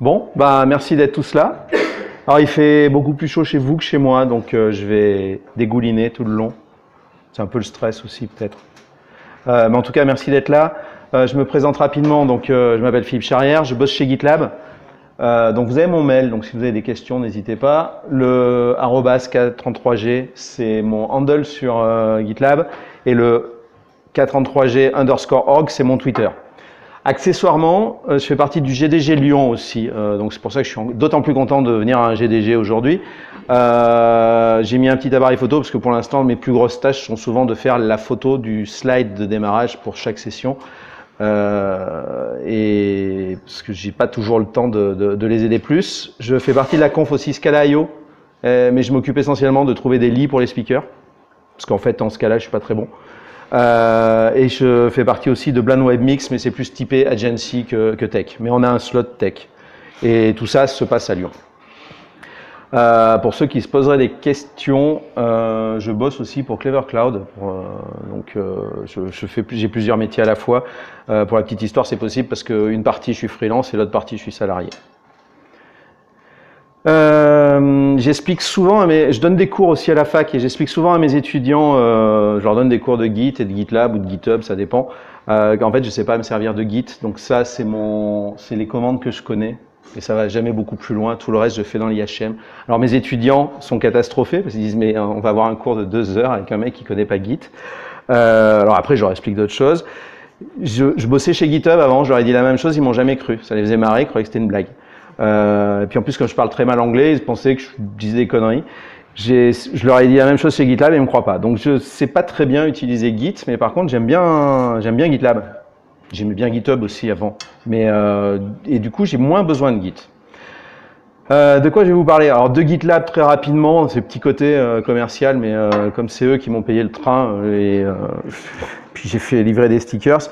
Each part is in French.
Bon, bah merci d'être tous là. Alors il fait beaucoup plus chaud chez vous que chez moi, donc je vais dégouliner tout le long. C'est un peu le stress aussi peut-être. Mais en tout cas, merci d'être là. Je me présente rapidement, donc je m'appelle Philippe Charrière, je bosse chez GitLab. Donc vous avez mon mail, donc si vous avez des questions, n'hésitez pas. Le @k33g, c'est mon handle sur GitLab, et le k33g_org, c'est mon Twitter. Accessoirement, je fais partie du GDG Lyon aussi, donc c'est pour ça que je suis d'autant plus content de venir à un GDG aujourd'hui. J'ai mis un petit appareil photo parce que pour l'instant, mes plus grosses tâches sont souvent de faire la photo du slide de démarrage pour chaque session. Et parce que j'ai pas toujours le temps de les aider plus. Je fais partie de la conf aussi Scala.io, mais je m'occupe essentiellement de trouver des lits pour les speakers, parce qu'en fait en Scala je suis pas très bon. Et je fais partie aussi de Blan Webmix, mais c'est plus typé agency que tech. Mais on a un slot tech. Et tout ça se passe à Lyon. Pour ceux qui se poseraient des questions, je bosse aussi pour Clever Cloud. Donc j'ai plusieurs métiers à la fois. Pour la petite histoire, c'est possible parce qu'une partie je suis freelance et l'autre partie je suis salarié. J'explique souvent, je donne des cours aussi à la fac et j'explique souvent à mes étudiants, je leur donne des cours de Git et de GitLab ou de GitHub, ça dépend. En fait, je sais pas me servir de Git, donc ça c'est les commandes que je connais et ça va jamais beaucoup plus loin. Tout le reste, je fais dans l'IHM. Alors mes étudiants sont catastrophés parce qu'ils disent mais on va avoir un cours de 2 heures avec un mec qui connaît pas Git. Alors après, je leur explique d'autres choses. Je bossais chez GitHub avant, je leur ai dit la même chose, ils m'ont jamais cru. Ça les faisait marrer, ils croyaient que c'était une blague. Et puis en plus, comme je parle très mal anglais, ils pensaient que je disais des conneries. Je leur ai dit la même chose chez GitLab et ils me croient pas. Donc je sais pas très bien utiliser Git, mais par contre j'aime bien GitLab. J'aimais bien GitHub aussi avant, et du coup j'ai moins besoin de Git. De quoi je vais vous parler? Alors de GitLab très rapidement, c'est petit côté commercial, mais comme c'est eux qui m'ont payé le train puis j'ai fait livrer des stickers,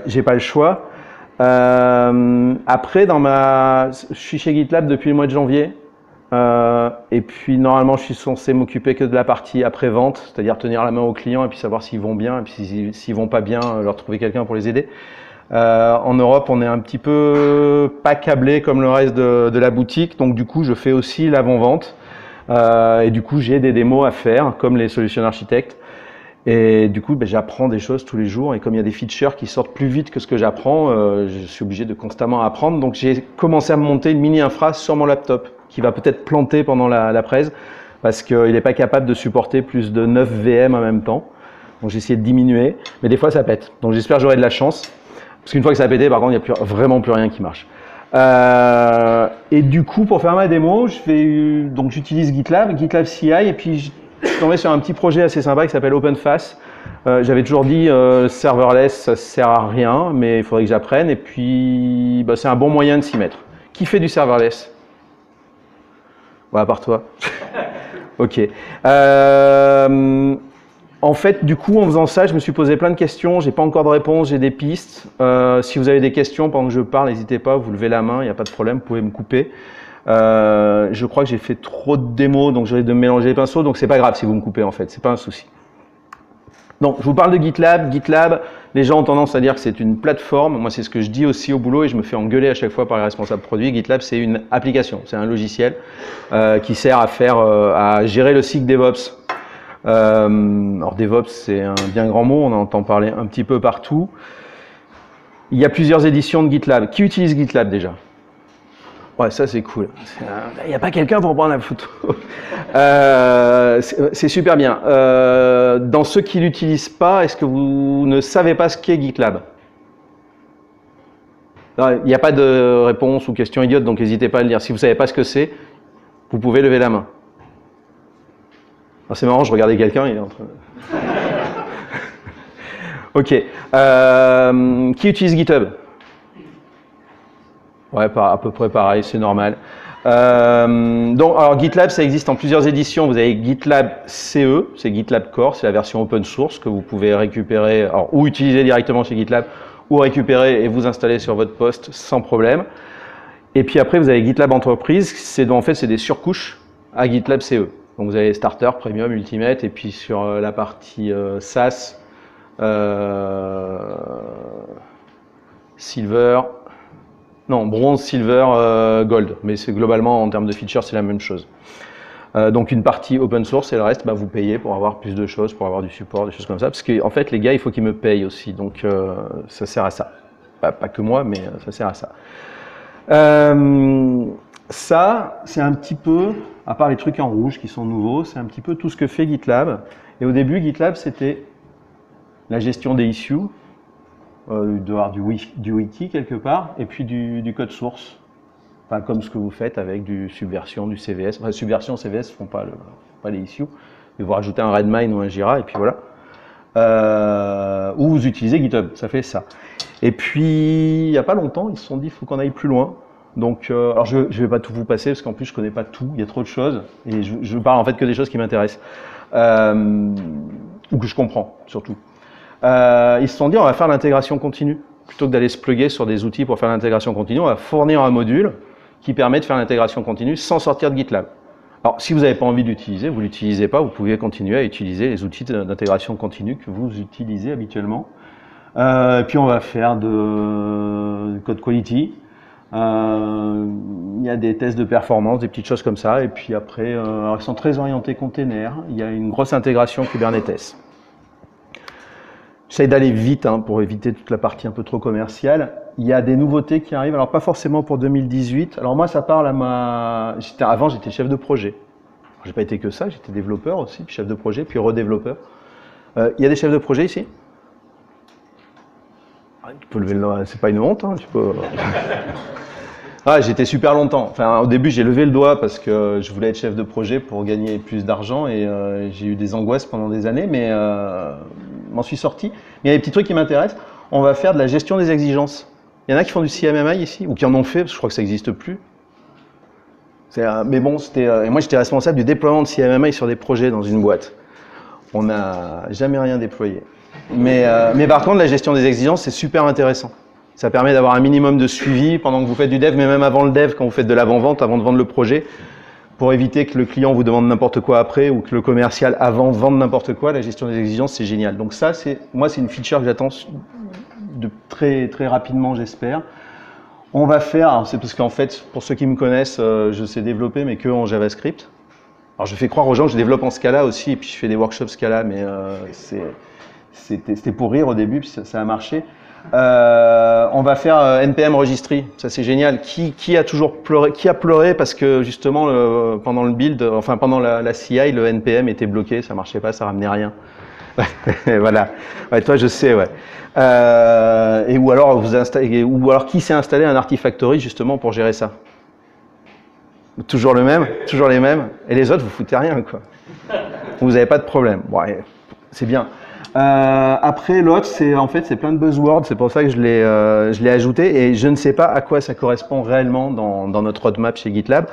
j'ai pas le choix. Après, je suis chez GitLab depuis le mois de janvier, et puis normalement je suis censé m'occuper que de la partie après-vente, c'est-à-dire tenir la main aux clients et puis savoir s'ils vont bien, et puis s'ils vont pas bien, leur trouver quelqu'un pour les aider. En Europe, on est un petit peu pas câblé comme le reste de la boutique, donc du coup je fais aussi l'avant-vente, et du coup j'ai des démos à faire, comme les solution architectes. Et du coup, j'apprends des choses tous les jours. Et comme il y a des features qui sortent plus vite que ce que j'apprends, je suis obligé de constamment apprendre. Donc j'ai commencé à monter une mini-infra sur mon laptop, qui va peut-être planter pendant la presse, parce qu'il n'est pas capable de supporter plus de 9 VM en même temps. Donc j'ai essayé de diminuer, mais des fois ça pète. Donc j'espère que j'aurai de la chance. Parce qu'une fois que ça a pété, par contre, il n'y a vraiment plus rien qui marche. Et du coup, pour faire ma démo, j'utilise GitLab CI, et puis je suis tombé sur un petit projet assez sympa qui s'appelle OpenFaaS. J'avais toujours dit serverless, ça sert à rien, mais il faudrait que j'apprenne. Et puis, c'est un bon moyen de s'y mettre. Qui fait du serverless? Ouais, à part toi. Ok. En fait, du coup, en faisant ça, je me suis posé plein de questions. J'ai pas encore de réponse, j'ai des pistes. Si vous avez des questions pendant que je parle, n'hésitez pas, vous levez la main, il n'y a pas de problème, vous pouvez me couper. Je crois que j'ai fait trop de démos, donc j'ai de me mélanger les pinceaux, donc c'est pas grave si vous me coupez en fait, c'est pas un souci. Donc je vous parle de GitLab. GitLab, les gens ont tendance à dire que c'est une plateforme. Moi c'est ce que je dis aussi au boulot et je me fais engueuler à chaque fois par les responsables produits. GitLab c'est une application, c'est un logiciel qui sert à gérer le cycle DevOps. Alors DevOps c'est un bien grand mot, on en entend parler un petit peu partout. Il y a plusieurs éditions de GitLab. Qui utilise GitLab déjà? Ouais, ça c'est cool. Il n'y a pas quelqu'un pour prendre la photo. C'est super bien. Dans ceux qui ne l'utilisent pas, est-ce que vous ne savez pas ce qu'est GitLab? Il n'y a pas de réponse ou question idiote, donc n'hésitez pas à le dire. Si vous ne savez pas ce que c'est, vous pouvez lever la main. C'est marrant, je regardais quelqu'un, il est en train de... Ok. Qui utilise GitHub? Ouais, à peu près pareil, c'est normal. Alors GitLab, ça existe en plusieurs éditions. Vous avez GitLab CE, c'est GitLab Core, c'est la version open source que vous pouvez récupérer, ou utiliser directement chez GitLab, ou récupérer et vous installer sur votre poste sans problème. Et puis après, vous avez GitLab Enterprise, en fait, c'est des surcouches à GitLab CE. Donc vous avez Starter, Premium, Ultimate, et puis sur la partie SaaS, Silver, Non, bronze, silver, gold. Mais c'est globalement, en termes de features, c'est la même chose. Donc une partie open source et le reste, bah, vous payez pour avoir plus de choses, pour avoir du support, des choses comme ça. Parce qu'en fait, les gars, il faut qu'ils me payent aussi. Donc ça sert à ça. Pas que moi, mais ça sert à ça. Ça, c'est un petit peu, à part les trucs en rouge qui sont nouveaux, c'est un petit peu tout ce que fait GitLab. Et au début, GitLab, c'était la gestion des issues, d'avoir du wiki quelque part, et puis du code source. Enfin, comme ce que vous faites avec du Subversion, du CVS. Enfin, Subversion, CVS ne font pas les issues. Mais vous rajoutez un Redmine ou un Jira, et puis voilà. Ou vous utilisez GitHub, ça fait ça. Et puis, il n'y a pas longtemps, ils se sont dit, il faut qu'on aille plus loin. Donc, alors je ne vais pas tout vous passer, parce qu'en plus, je ne connais pas tout, il y a trop de choses. Et je parle en fait que des choses qui m'intéressent. Ou que je comprends, surtout. Ils se sont dit, on va faire l'intégration continue. Plutôt que d'aller se plugger sur des outils pour faire l'intégration continue, on va fournir un module qui permet de faire l'intégration continue sans sortir de GitLab. Alors, si vous n'avez pas envie d'utiliser, vous ne l'utilisez pas, vous pouvez continuer à utiliser les outils d'intégration continue que vous utilisez habituellement. Puis on va faire du code quality. Il y a des tests de performance, des petites choses comme ça. Et puis après, alors ils sont très orientés container. Il y a une grosse intégration Kubernetes. J'essaie d'aller vite hein, pour éviter toute la partie un peu trop commerciale. Il y a des nouveautés qui arrivent, alors pas forcément pour 2018. Alors moi, ça parle à Avant, j'étais chef de projet. J'ai pas été que ça, j'étais développeur aussi, puis chef de projet, puis redéveloppeur. Il y a des chefs de projet ici? Tu peux lever le doigt, c'est pas une honte, hein, tu peux... Ah, j'étais super longtemps. Enfin, au début, j'ai levé le doigt parce que je voulais être chef de projet pour gagner plus d'argent et j'ai eu des angoisses pendant des années, mais m'en suis sorti. Mais il y a des petits trucs qui m'intéressent. On va faire de la gestion des exigences. Il y en a qui font du CMMI ici, ou qui en ont fait, parce que je crois que ça n'existe plus. Mais bon, et moi, j'étais responsable du déploiement de CMMI sur des projets dans une boîte. On n'a jamais rien déployé. Mais par contre, la gestion des exigences, c'est super intéressant. Ça permet d'avoir un minimum de suivi pendant que vous faites du dev, mais même avant le dev, quand vous faites de l'avant-vente, avant de vendre le projet, pour éviter que le client vous demande n'importe quoi après ou que le commercial avant vende n'importe quoi. La gestion des exigences, c'est génial. Donc ça, moi, c'est une feature que j'attends de très, très rapidement, j'espère. On va faire, c'est parce qu'en fait, pour ceux qui me connaissent, je sais développer, mais que en JavaScript. Alors, je fais croire aux gens que je développe en Scala aussi, et puis je fais des workshops Scala, mais c'était pour rire au début, puis ça a marché. On va faire NPM Registry, ça c'est génial. Qui a toujours pleuré, qui a pleuré parce que justement pendant le build, enfin pendant la CI, le NPM était bloqué, ça marchait pas, ça ramenait rien. Voilà. Ouais, toi je sais, ouais. Et ou alors qui s'est installé un Artifactory justement pour gérer ça. Toujours le même, toujours les mêmes. Et les autres vous foutez rien quoi. Vous n'avez pas de problème. Bon, c'est bien. Après l'autre, c'est plein de buzzwords, c'est pour ça que je l'ai ajouté et je ne sais pas à quoi ça correspond réellement dans notre roadmap chez GitLab.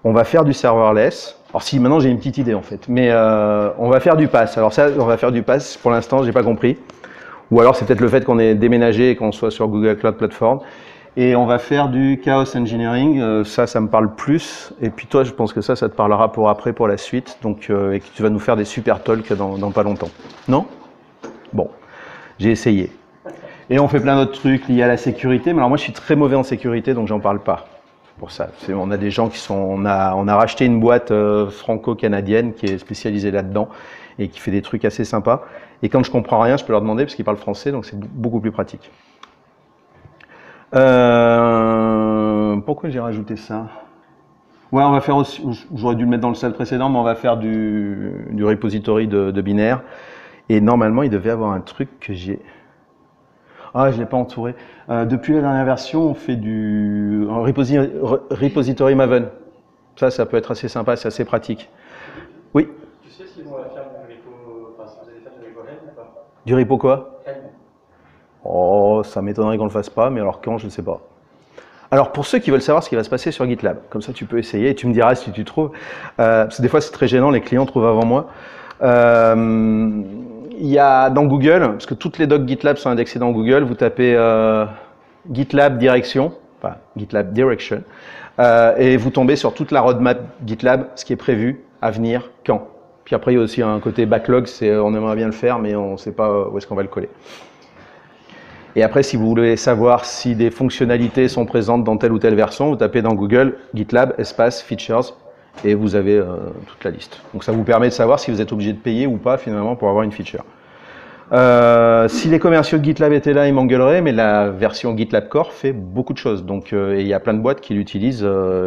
On va faire du serverless. Alors si maintenant j'ai une petite idée en fait, mais on va faire du PaaS. Alors ça, on va faire du PaaS. Pour l'instant, j'ai pas compris. Ou alors c'est peut-être le fait qu'on ait déménagé et qu'on soit sur Google Cloud Platform. Et on va faire du chaos engineering. Ça me parle plus. Et puis toi, je pense que ça te parlera pour après, pour la suite. Donc et que tu vas nous faire des super talks dans pas longtemps. Non? Bon, j'ai essayé. Et on fait plein d'autres trucs liés à la sécurité. Mais alors moi, je suis très mauvais en sécurité, donc j'en parle pas. Pour ça, on a des gens qui sont... On a racheté une boîte franco-canadienne qui est spécialisée là-dedans et qui fait des trucs assez sympas. Et quand je comprends rien, je peux leur demander parce qu'ils parlent français, donc c'est beaucoup plus pratique. Pourquoi j'ai rajouté ça? Ouais, on va faire aussi... J'aurais dû le mettre dans le slide précédent, mais on va faire du repository de binaire. Et normalement, il devait avoir un truc que j'ai... Ah, je ne l'ai pas entouré. Depuis la dernière version, on fait du repository Maven. Ça peut être assez sympa, c'est assez pratique. Oui? Tu sais si on va faire du repo... Enfin, si vous allez faire du repo Helm ou pas? Du repo quoi? Helm. Oh, ça m'étonnerait qu'on ne le fasse pas, mais alors quand, je ne sais pas. Alors, pour ceux qui veulent savoir ce qui va se passer sur GitLab, comme ça tu peux essayer et tu me diras si tu trouves. Parce que des fois, c'est très gênant, les clients trouvent avant moi. Il y a dans Google, parce que toutes les docs GitLab sont indexées dans Google, vous tapez GitLab Direction, enfin GitLab Direction, et vous tombez sur toute la roadmap GitLab, ce qui est prévu, à venir, quand. Puis après, il y a aussi un côté backlog, on aimerait bien le faire, mais on ne sait pas où est-ce qu'on va le coller. Et après, si vous voulez savoir si des fonctionnalités sont présentes dans telle ou telle version, vous tapez dans Google GitLab espace features et vous avez toute la liste. Donc ça vous permet de savoir si vous êtes obligé de payer ou pas finalement pour avoir une feature. Si les commerciaux de GitLab étaient là, ils m'engueuleraient, mais la version GitLab Core fait beaucoup de choses. Donc il y a plein de boîtes qui l'utilisent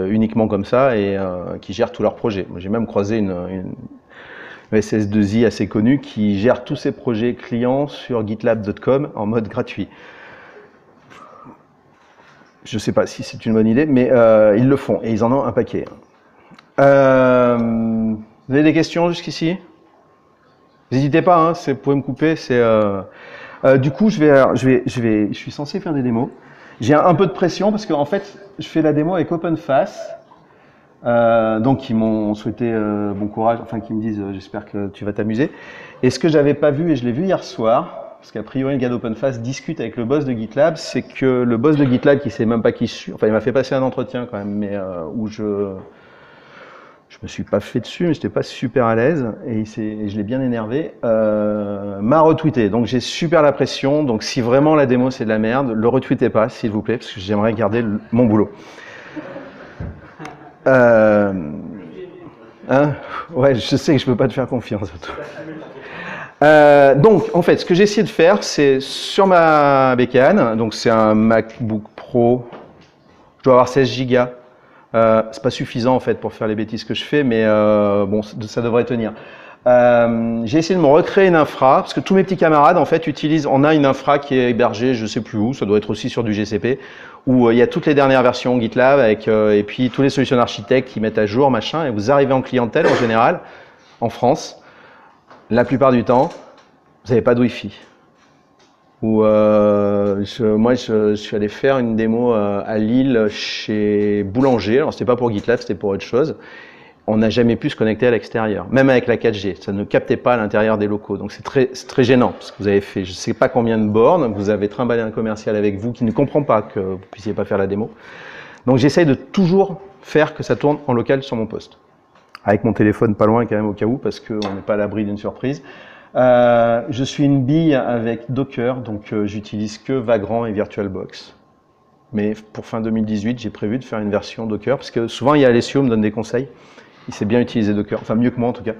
uniquement comme ça et qui gèrent tous leurs projets. J'ai même croisé une SS2I assez connue qui gère tous ses projets clients sur gitlab.com en mode gratuit. Je ne sais pas si c'est une bonne idée, mais ils le font et ils en ont un paquet. Vous avez des questions jusqu'ici? N'hésitez pas, hein, vous pouvez me couper. Du coup, je suis censé faire des démos. J'ai un peu de pression parce qu'en fait, je fais la démo avec OpenFace. Donc ils m'ont souhaité bon courage, enfin qui me disent j'espère que tu vas t'amuser. Et ce que j'avais pas vu, et je l'ai vu hier soir, parce qu'a priori le gars d'OpenFace discute avec le boss de GitLab, c'est que le boss de GitLab qui sait même pas qui je suis, enfin il m'a fait passer un entretien quand même, mais où je me suis pas fait dessus, mais j'étais pas super à l'aise, et je l'ai bien énervé, m'a retweeté. Donc j'ai super la pression, donc si vraiment la démo c'est de la merde, le retweetez pas s'il vous plaît, parce que j'aimerais garder mon boulot. Ouais, je sais que je peux pas te faire confiance. Donc, en fait, ce que j'ai essayé de faire, c'est sur ma bécane, donc c'est un MacBook Pro, je dois avoir 16 Go. C'est pas suffisant en fait pour faire les bêtises que je fais, mais bon, ça devrait tenir. J'ai essayé de me recréer une infra, parce que tous mes petits camarades en fait utilisent, on a une infra qui est hébergée, je sais plus où, ça doit être aussi sur du GCP, où il y a toutes les dernières versions GitLab, avec, et puis tous les solutions architectes qui mettent à jour, machin, et vous arrivez en clientèle en général, en France, la plupart du temps, vous n'avez pas de Wi-Fi. Ou moi je suis allé faire une démo à Lille chez Boulanger, alors c'était pas pour GitLab, c'était pour autre chose. On n'a jamais pu se connecter à l'extérieur, même avec la 4G, ça ne captait pas à l'intérieur des locaux, donc c'est très gênant, parce que vous avez fait je sais pas combien de bornes, vous avez trimballé un commercial avec vous qui ne comprend pas que vous puissiez pas faire la démo. Donc j'essaye de toujours faire que ça tourne en local sur mon poste, avec mon téléphone pas loin quand même au cas où, parce qu'on n'est pas à l'abri d'une surprise. Je suis une bille avec Docker, donc j'utilise que Vagrant et VirtualBox. Mais pour fin 2018, j'ai prévu de faire une version Docker, parce que souvent il y a Alessio me donne des conseils. Il sait bien utiliser Docker, enfin mieux que moi en tout cas.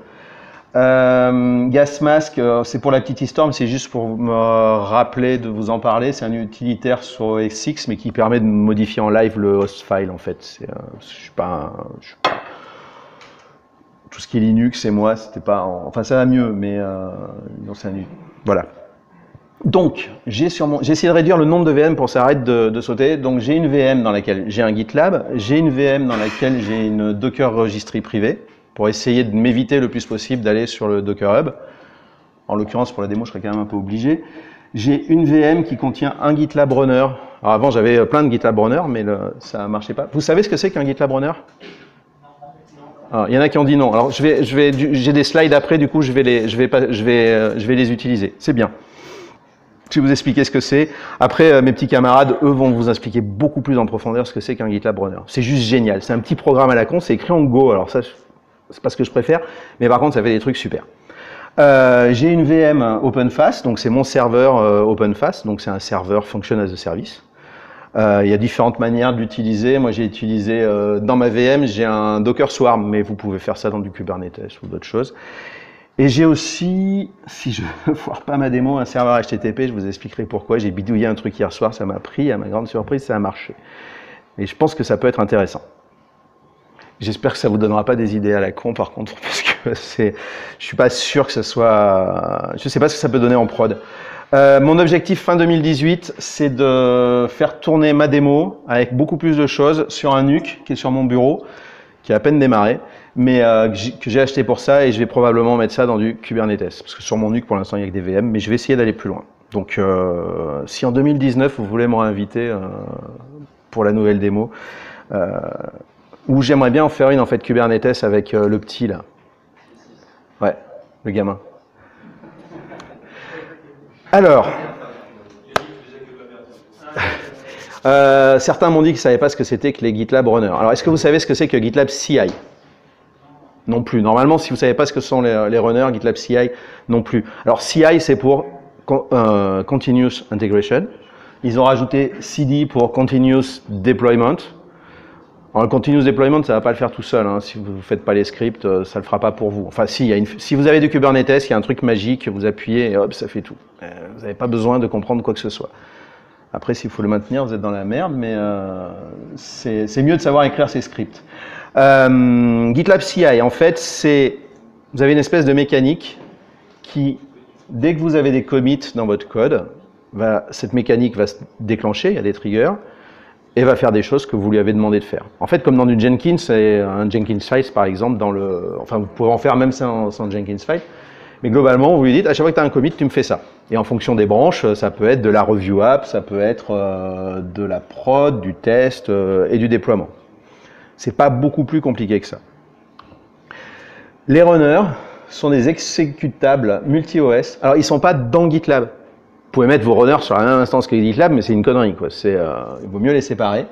GasMask, c'est pour la petite histoire, mais c'est juste pour me rappeler de vous en parler. C'est un utilitaire sur OS X, mais qui permet de modifier en live le host file en fait. Je suis pas tout ce qui est Linux et moi, c'était pas, enfin ça va mieux, mais non, c'est voilà. Donc, j'ai essayé de réduire le nombre de VM pour que ça arrête de sauter. Donc, j'ai une VM dans laquelle j'ai un GitLab, j'ai une VM dans laquelle j'ai une Docker registry privée pour essayer de m'éviter le plus possible d'aller sur le Docker Hub. En l'occurrence, pour la démo, je serais quand même un peu obligé. J'ai une VM qui contient un GitLab Runner. Alors avant, j'avais plein de GitLab Runner, mais ça marchait pas. Vous savez ce que c'est qu'un GitLab Runner? Il y en a qui ont dit non. Alors, j'ai des slides après, du coup, je vais les utiliser. C'est bien. Je vais vous expliquer ce que c'est. Après, mes petits camarades, eux, vont vous expliquer beaucoup plus en profondeur ce que c'est qu'un GitLab Runner. C'est juste génial. C'est un petit programme à la con, c'est écrit en Go. Alors ça, c'est pas ce que je préfère, mais par contre, ça fait des trucs super. J'ai une VM OpenFace, donc c'est mon serveur OpenFace, donc c'est un serveur Function as a Service. Il y a différentes manières de l'utiliser. Moi, j'ai utilisé, dans ma VM, j'ai un Docker Swarm, mais vous pouvez faire ça dans du Kubernetes ou d'autres choses. Et j'ai aussi, si je ne foire pas ma démo, un serveur HTTP, je vous expliquerai pourquoi. J'ai bidouillé un truc hier soir, ça m'a pris, à ma grande surprise, ça a marché. Et je pense que ça peut être intéressant. J'espère que ça vous donnera pas des idées à la con, par contre, parce que je suis pas sûr que ce soit, je sais pas ce que ça peut donner en prod. Mon objectif fin 2018, c'est de faire tourner ma démo avec beaucoup plus de choses sur un NUC qui est sur mon bureau, qui est à peine démarré, mais que j'ai acheté pour ça, et je vais probablement mettre ça dans du Kubernetes, parce que sur mon NUC pour l'instant il n'y a que des VM, mais je vais essayer d'aller plus loin. Donc si en 2019 vous voulez me réinviter pour la nouvelle démo, ou j'aimerais bien en faire une en fait Kubernetes avec le petit là, ouais, le gamin. Alors, certains m'ont dit qu'ils ne savaient pas ce que c'était que les GitLab Runner. Alors, est-ce que vous savez ce que c'est que GitLab CI? Non plus. Normalement, si vous ne savez pas ce que sont les runners, GitLab CI non plus. Alors, CI, c'est pour Continuous Integration. Ils ont rajouté CD pour Continuous Deployment. Alors, le Continuous Deployment, ça ne va pas le faire tout seul. Hein. Si vous ne faites pas les scripts, ça ne le fera pas pour vous. Enfin, si vous avez du Kubernetes, il y a un truc magique, vous appuyez et hop, ça fait tout. Vous n'avez pas besoin de comprendre quoi que ce soit. Après, s'il faut le maintenir, vous êtes dans la merde, mais c'est mieux de savoir écrire ces scripts. GitLab CI, en fait, vous avez une espèce de mécanique qui, dès que vous avez des commits dans votre code, cette mécanique va se déclencher, il y a des triggers, et va faire des choses que vous lui avez demandé de faire. En fait, comme dans du Jenkins, un Jenkins file par exemple, enfin vous pouvez en faire même sans Jenkins file, mais globalement, vous lui dites, à chaque fois que tu as un commit, tu me fais ça. Et en fonction des branches, ça peut être de la review app, ça peut être de la prod, du test et du déploiement. C'est pas beaucoup plus compliqué que ça. Les runners sont des exécutables multi-OS. Alors, ils sont pas dans GitLab. Vous pouvez mettre vos runners sur la même instance que GitLab, mais c'est une connerie, quoi. Il vaut mieux les séparer.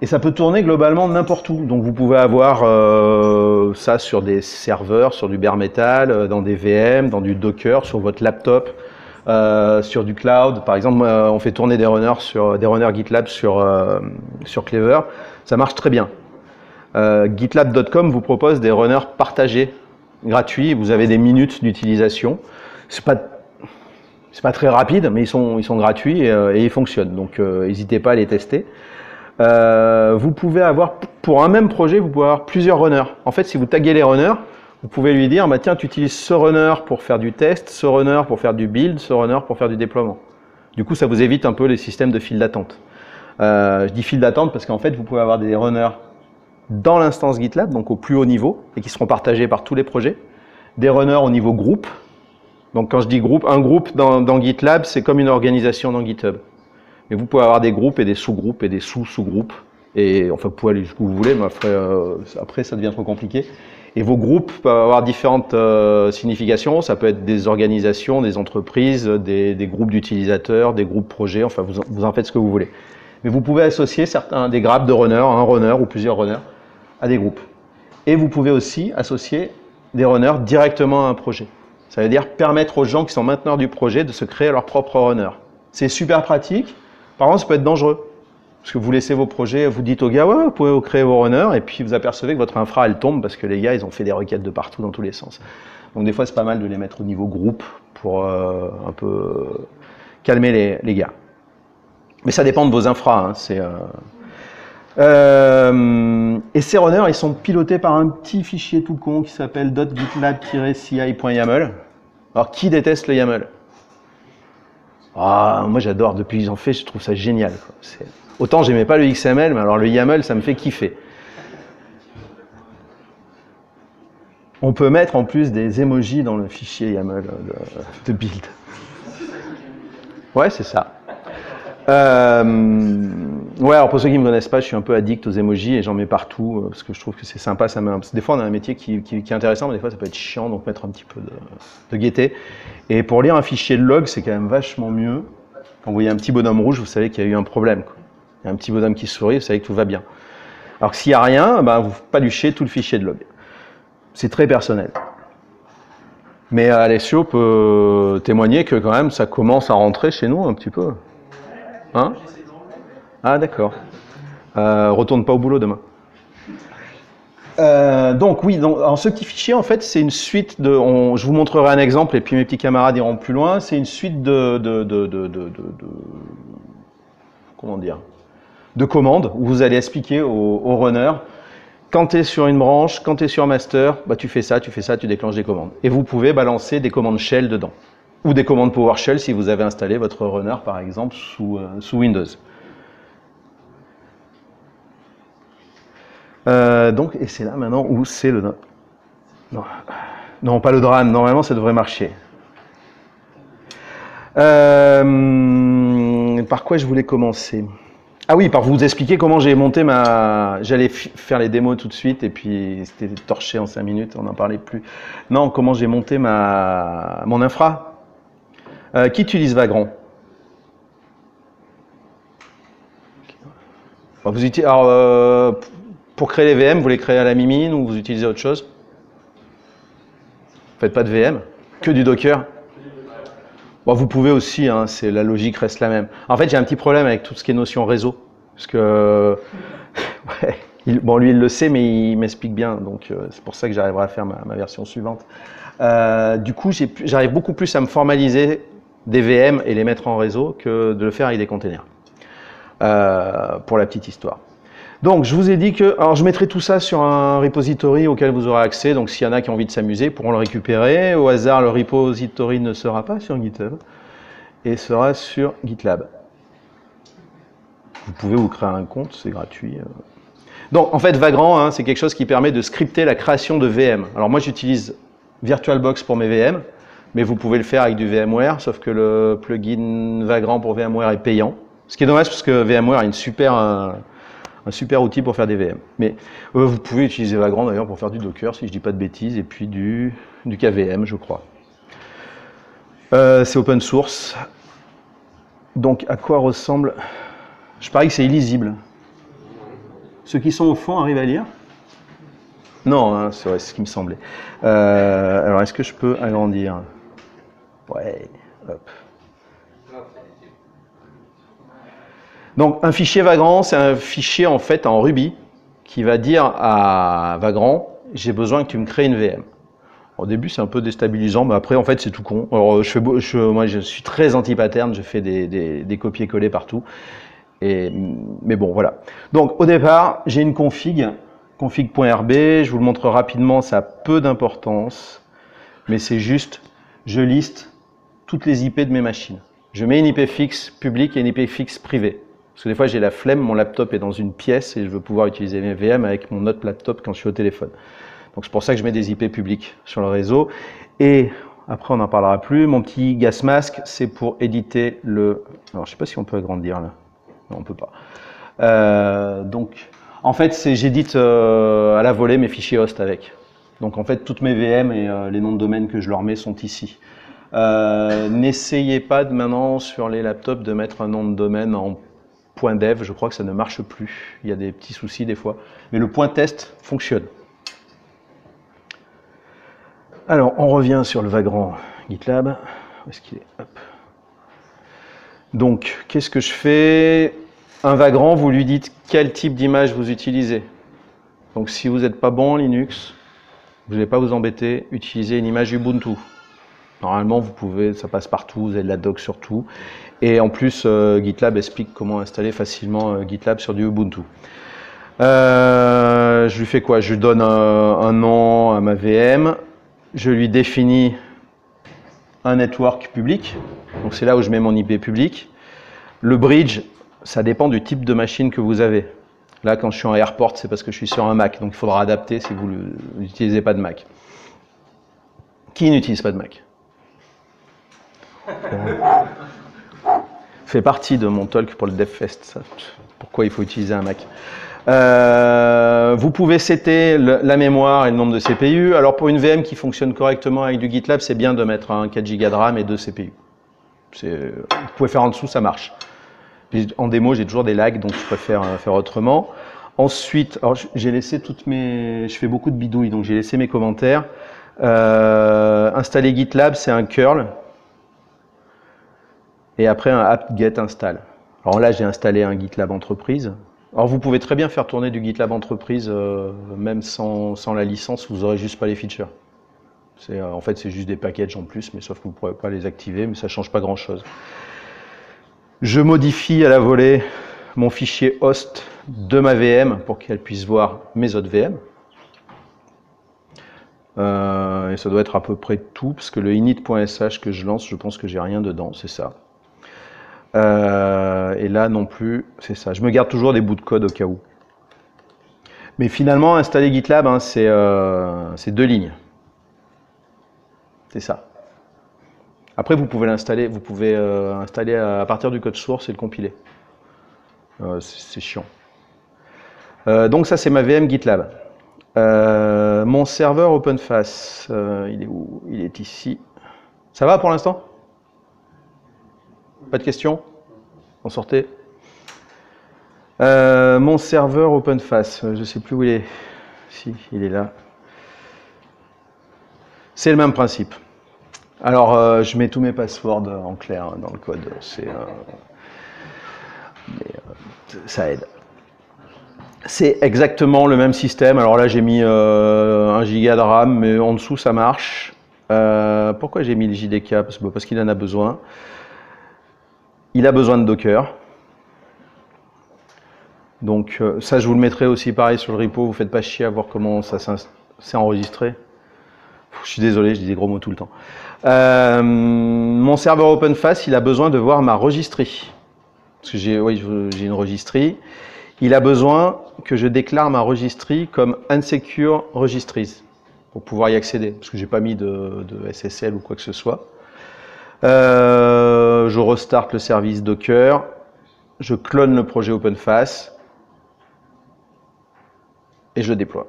Et ça peut tourner globalement n'importe où. Donc vous pouvez avoir ça sur des serveurs, sur du bare metal, dans des VM, dans du Docker, sur votre laptop, sur du cloud. Par exemple, on fait tourner des runners GitLab sur Clever. Ça marche très bien. GitLab.com vous propose des runners partagés, gratuits. Vous avez des minutes d'utilisation. C'est pas très rapide, mais ils sont gratuits et ils fonctionnent. Donc, n'hésitez pas à les tester. Vous pouvez avoir, pour un même projet, vous pouvez avoir plusieurs runners. En fait, si vous taguez les runners, vous pouvez lui dire, bah, tiens, tu utilises ce runner pour faire du test, ce runner pour faire du build, ce runner pour faire du déploiement. Du coup, ça vous évite un peu les systèmes de file d'attente. Je dis file d'attente parce qu'en fait, vous pouvez avoir des runners dans l'instance GitLab, donc au plus haut niveau, et qui seront partagés par tous les projets. Des runners au niveau groupe. Donc quand je dis groupe, un groupe dans GitLab, c'est comme une organisation dans GitHub. Mais vous pouvez avoir des groupes et des sous-groupes et des sous-sous-groupes. Et enfin, vous pouvez aller jusqu'où vous voulez, mais après ça devient trop compliqué. Et vos groupes peuvent avoir différentes significations. Ça peut être des organisations, des entreprises, des groupes d'utilisateurs, des groupes projets. Enfin, vous en faites ce que vous voulez. Mais vous pouvez associer des grappes de runners, un runner ou plusieurs runners, à des groupes. Et vous pouvez aussi associer des runners directement à un projet. Ça veut dire permettre aux gens qui sont mainteneurs du projet de se créer leur propre runner. C'est super pratique. Par contre, ça peut être dangereux. Parce que vous laissez vos projets, vous dites aux gars, ouais, vous pouvez créer vos runners, et puis vous apercevez que votre infra, elle tombe parce que les gars, ils ont fait des requêtes de partout dans tous les sens. Donc des fois, c'est pas mal de les mettre au niveau groupe pour un peu calmer les gars. Mais ça dépend de vos infras. Et ces runners, ils sont pilotés par un petit fichier tout con qui s'appelle .gitlab-ci.yaml. Alors, qui déteste le YAML? Moi, j'adore. Depuis qu'ils en fait, je trouve ça génial, quoi. Autant, j'aimais pas le XML, mais alors le YAML, ça me fait kiffer. On peut mettre en plus des emojis dans le fichier YAML de build. Ouais, c'est ça. Ouais, alors pour ceux qui ne me connaissent pas, je suis un peu addict aux emojis et j'en mets partout parce que je trouve que c'est sympa. Des fois, on a un métier qui est intéressant, mais des fois, ça peut être chiant, donc mettre un petit peu de gaieté. Et pour lire un fichier de log, c'est quand même vachement mieux. Quand vous voyez un petit bonhomme rouge, vous savez qu'il y a eu un problème, quoi. Il y a un petit bonhomme qui sourit, vous savez que tout va bien. Alors que s'il n'y a rien, ben, vous paluchez tout le fichier de log. C'est très personnel. Mais Alessio peut témoigner que quand même, ça commence à rentrer chez nous un petit peu. Hein? Ah d'accord. Retourne pas au boulot demain. Donc oui, alors ce petit fichier en fait c'est une suite de. Je vous montrerai un exemple et puis mes petits camarades iront plus loin. C'est une suite comment dire, de commandes où vous allez expliquer au runner quand tu es sur une branche, quand tu es sur master, bah tu fais ça, tu déclenches des commandes. Et vous pouvez balancer des commandes shell dedans. Ou des commandes PowerShell si vous avez installé votre runner, par exemple, sous Windows. Donc, et c'est là maintenant où c'est le... Non, pas le drame. Normalement, ça devrait marcher. Par quoi je voulais commencer? Ah oui, par vous expliquer comment j'ai monté J'allais faire les démos tout de suite, et puis c'était torché en 5 minutes, on n'en parlait plus. Non, comment j'ai monté mon infra. Qui utilise Vagrant? Alors, pour créer les VM, vous les créez à la mimine ou vous utilisez autre chose? Vous faites pas de VM? Que du Docker? Bon, vous pouvez aussi, hein, la logique reste la même. En fait, j'ai un petit problème avec tout ce qui est notion réseau. Parce que, ouais, bon, lui, il le sait, mais il m'explique bien. Donc, c'est pour ça que j'arriverai à faire ma version suivante. Du coup, j'arrive beaucoup plus à me formaliser des VM et les mettre en réseau que de le faire avec des containers. Pour la petite histoire. Donc, je vous ai dit que, alors je mettrai tout ça sur un repository auquel vous aurez accès. Donc, s'il y en a qui ont envie de s'amuser, ils pourront le récupérer. Au hasard, le repository ne sera pas sur GitHub et sera sur GitLab. Vous pouvez vous créer un compte, c'est gratuit. Donc, en fait, Vagrant, hein, c'est quelque chose qui permet de scripter la création de VM. Alors, moi, j'utilise VirtualBox pour mes VM, mais vous pouvez le faire avec du VMware, sauf que le plugin Vagrant pour VMware est payant. Ce qui est dommage parce que VMware est un super outil pour faire des VM. Mais vous pouvez utiliser Vagrant d'ailleurs pour faire du Docker, si je ne dis pas de bêtises, et puis du KVM, je crois. C'est open source. Donc, à quoi ressemble... Je parie que c'est illisible. Ceux qui sont au fond arrivent à lire? Non, hein, c'est ce qui me semblait. Alors, est-ce que je peux agrandir? Ouais, hop. Donc, un fichier Vagrant, c'est un fichier en fait en Ruby qui va dire à Vagrant, j'ai besoin que tu me crées une VM. Au début, c'est un peu déstabilisant, mais après, en fait, c'est tout con. Alors, moi, je suis très anti-pattern, je fais des copier-coller partout. Mais bon, voilà. Donc, au départ, j'ai une config.rb. Je vous le montre rapidement, ça a peu d'importance, mais c'est juste, je liste toutes les IP de mes machines. Je mets une IP fixe publique et une IP fixe privée. Parce que des fois, j'ai la flemme, mon laptop est dans une pièce et je veux pouvoir utiliser mes VM avec mon autre laptop quand je suis au téléphone. Donc, c'est pour ça que je mets des IP publiques sur le réseau. Et après, on n'en parlera plus. Mon petit gas mask, c'est pour éditer le... Alors, je ne sais pas si on peut agrandir là. Non, on ne peut pas. Donc, en fait, j'édite à la volée mes fichiers host avec. Donc, en fait, toutes mes VM et les noms de domaine que je leur mets sont ici. N'essayez pas maintenant sur les laptops de mettre un nom de domaine en .dev, je crois que ça ne marche plus. Il y a des petits soucis des fois. Mais le .test fonctionne. Alors, on revient sur le Vagrant GitLab. Où est-ce qu'il est? Hop. Donc, qu'est-ce que je fais? Un Vagrant, vous lui dites quel type d'image vous utilisez. Donc, si vous n'êtes pas bon en Linux, vous n'allez pas vous embêter, utilisez une image Ubuntu. Normalement, vous pouvez, ça passe partout, vous avez de la doc sur tout. Et en plus, GitLab explique comment installer facilement GitLab sur du Ubuntu. Je lui fais quoi? Je lui donne un nom à ma VM. Je lui définis un network public. Donc, c'est là où je mets mon IP public. Le bridge, ça dépend du type de machine que vous avez. Là, quand je suis en airport, c'est parce que je suis sur un Mac. Donc, il faudra adapter si vous n'utilisez pas de Mac. Qui n'utilise pas de Mac? Fait partie de mon talk pour le DevFest. Ça. Pourquoi il faut utiliser un Mac. Vous pouvez setter la mémoire et le nombre de CPU. Alors, pour une VM qui fonctionne correctement avec du GitLab, c'est bien de mettre un 4 Go de RAM et 2 CPU. Vous pouvez faire en dessous, ça marche. En démo, j'ai toujours des lags, donc je préfère faire autrement. Ensuite, alors j'ai laissé toutes mes... Je fais beaucoup de bidouilles, donc j'ai laissé mes commentaires. Installer GitLab, c'est un curl. Et après, un apt-get install. Alors là, j'ai installé un GitLab entreprise. Alors vous pouvez très bien faire tourner du GitLab entreprise, même sans la licence, vous n'aurez juste pas les features. En fait, c'est juste des packages en plus, mais sauf que vous ne pourrez pas les activer, mais ça ne change pas grand-chose. Je modifie à la volée mon fichier host de ma VM pour qu'elle puisse voir mes autres VM. Et ça doit être à peu près tout, parce que le init.sh que je lance, je pense que j'ai rien dedans, c'est ça. Et là non plus, c'est ça. Je me garde toujours des bouts de code au cas où. Mais finalement, installer GitLab, hein, c'est 2 lignes. C'est ça. Après, vous pouvez l'installer, installer à partir du code source et le compiler. C'est chiant. Donc ça, c'est ma VM GitLab. Mon serveur OpenFace, il est où? Il est ici. Ça va pour l'instant? Pas de questions? On sortait. Mon serveur OpenFace, je ne sais plus où il est. Si, il est là. C'est le même principe. Alors, je mets tous mes passwords en clair dans le code. Ça aide. C'est exactement le même système. Alors là, j'ai mis 1 giga de RAM, mais en dessous, ça marche. Pourquoi j'ai mis le JDK? Parce qu'il en a besoin. Il a besoin de Docker. Donc ça, je vous le mettrai aussi pareil sur le repo. Vous ne faites pas chier à voir comment ça s'est enregistré. Je suis désolé, je dis des gros mots tout le temps. Mon serveur OpenFast, il a besoin de voir ma registry. Parce que j'ai une registry. Il a besoin que je déclare ma registry comme unsecure registries pour pouvoir y accéder. Parce que j'ai pas mis de SSL ou quoi que ce soit. Je restart le service Docker. Je clone le projet OpenFast. Et je le déploie.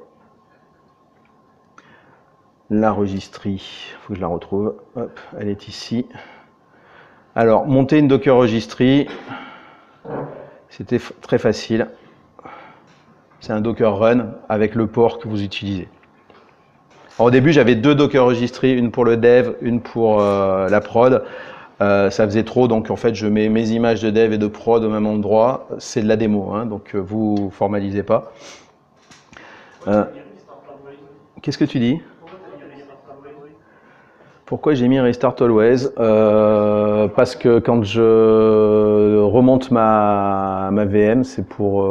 La registry, il faut que je la retrouve. Hop, elle est ici. Alors, monter une Docker registry, c'était très facile. C'est un Docker Run avec le port que vous utilisez. Alors, au début, j'avais 2 Docker registry, une pour le dev, une pour la prod. Ça faisait trop, donc en fait, je mets mes images de dev et de prod au même endroit. C'est de la démo, hein, donc vous formalisez pas. Qu'est-ce que tu dis? Pourquoi j'ai mis Restart Always? Parce que quand je remonte ma VM, c'est pour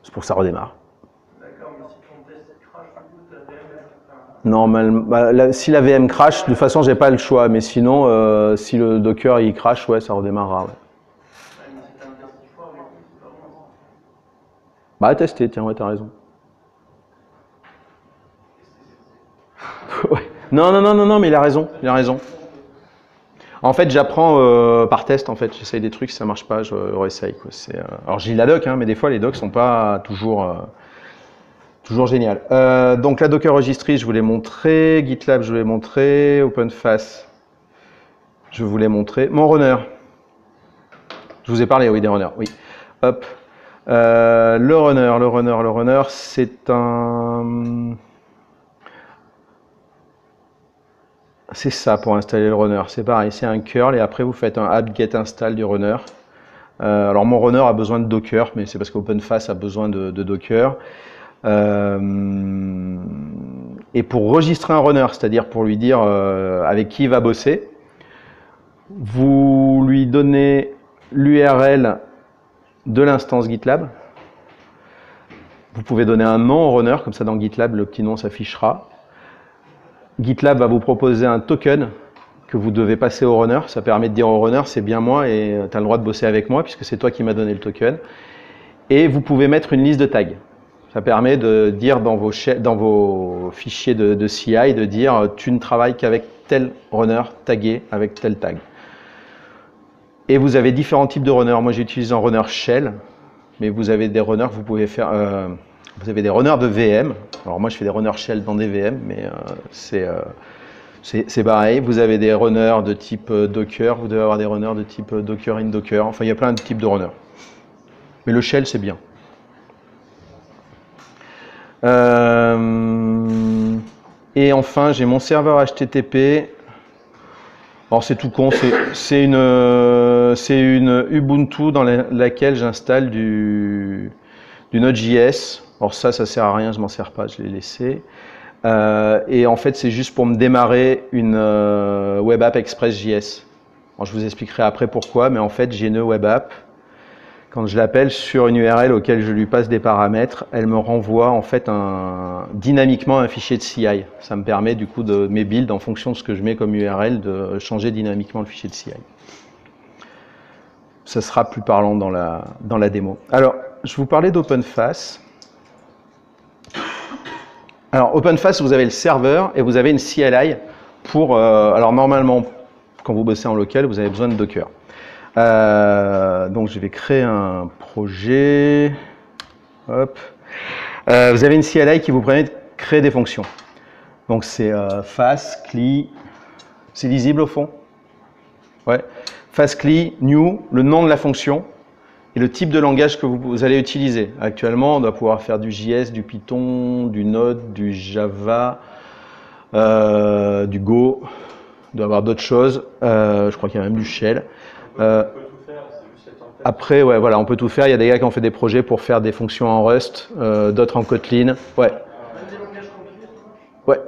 que ça redémarre. D'accord, mais si ton test crash, ta VM, Normalement, si la VM crash, de toute façon, j'ai pas le choix. Mais sinon, si le Docker il crash, ouais, ça redémarrera. Ouais. Bah, tester, tiens, ouais, t'as raison. Ouais. Non, mais il a raison, En fait, j'apprends par test, en fait, j'essaye des trucs, si ça marche pas, je réessaye. Alors j'ai la doc, hein, mais des fois les docs sont pas toujours géniales. Donc la Docker Registry, je vous l'ai montré, GitLab, je vous l'ai montré, OpenFast, je vous l'ai montré. Mon runner, je vous ai parlé, oui, des runners, oui. Hop. Le runner, c'est un... C'est ça pour installer le runner, c'est pareil, c'est un curl et après vous faites un apt-get install du runner. Alors mon runner a besoin de Docker, mais c'est parce qu'OpenFast a besoin de Docker. Et pour enregistrer un runner, c'est-à-dire pour lui dire avec qui il va bosser, vous lui donnez l'URL de l'instance GitLab. Vous pouvez donner un nom au runner, comme ça dans GitLab le petit nom s'affichera. GitLab va vous proposer un token que vous devez passer au runner. Ça permet de dire au runner, c'est bien moi et tu as le droit de bosser avec moi puisque c'est toi qui m'as donné le token. Et vous pouvez mettre une liste de tags. Ça permet de dire dans vos fichiers de CI, de dire tu ne travailles qu'avec tel runner tagué avec tel tag. Et vous avez différents types de runners. Moi j'utilise un runner shell, mais vous avez des runners que vous pouvez faire... vous avez des runners de VM. Alors moi je fais des runners shell dans des VM, mais c'est pareil. Vous avez des runners de type Docker, vous devez avoir des runners de type Docker in Docker. Enfin il y a plein de types de runners. Mais le shell c'est bien. Et enfin j'ai mon serveur HTTP. Alors c'est tout con, c'est une Ubuntu dans laquelle j'installe du Node.js. Alors ça sert à rien, je m'en sers pas, je l'ai laissé. Et en fait, c'est juste pour me démarrer une Web App Express.js. Je vous expliquerai après pourquoi, mais en fait, j'ai une Web App. Quand je l'appelle sur une URL auquel je lui passe des paramètres, elle me renvoie en fait dynamiquement un fichier de CI. Ça me permet du coup de mes builds en fonction de ce que je mets comme URL de changer dynamiquement le fichier de CI. Ça sera plus parlant dans la démo. Alors, je vous parlais d'OpenFast. Alors, OpenFast, vous avez le serveur et vous avez une CLI pour... alors, normalement, quand vous bossez en local, vous avez besoin de Docker. Donc, je vais créer un projet. Hop. Vous avez une CLI qui vous permet de créer des fonctions. Donc, c'est fastcli. C'est lisible au fond? Ouais. Fastcli, new, le nom de la fonction et le type de langage que vous allez utiliser. Actuellement, on doit pouvoir faire du JS, du Python, du Node, du Java, du Go. Il doit y avoir d'autres choses. Je crois qu'il y a même du shell. On peut tout faire, c'est juste cette template. Après, ouais, voilà, on peut tout faire. Il y a des gars qui ont fait des projets pour faire des fonctions en Rust, d'autres en Kotlin. Ouais. Ouais.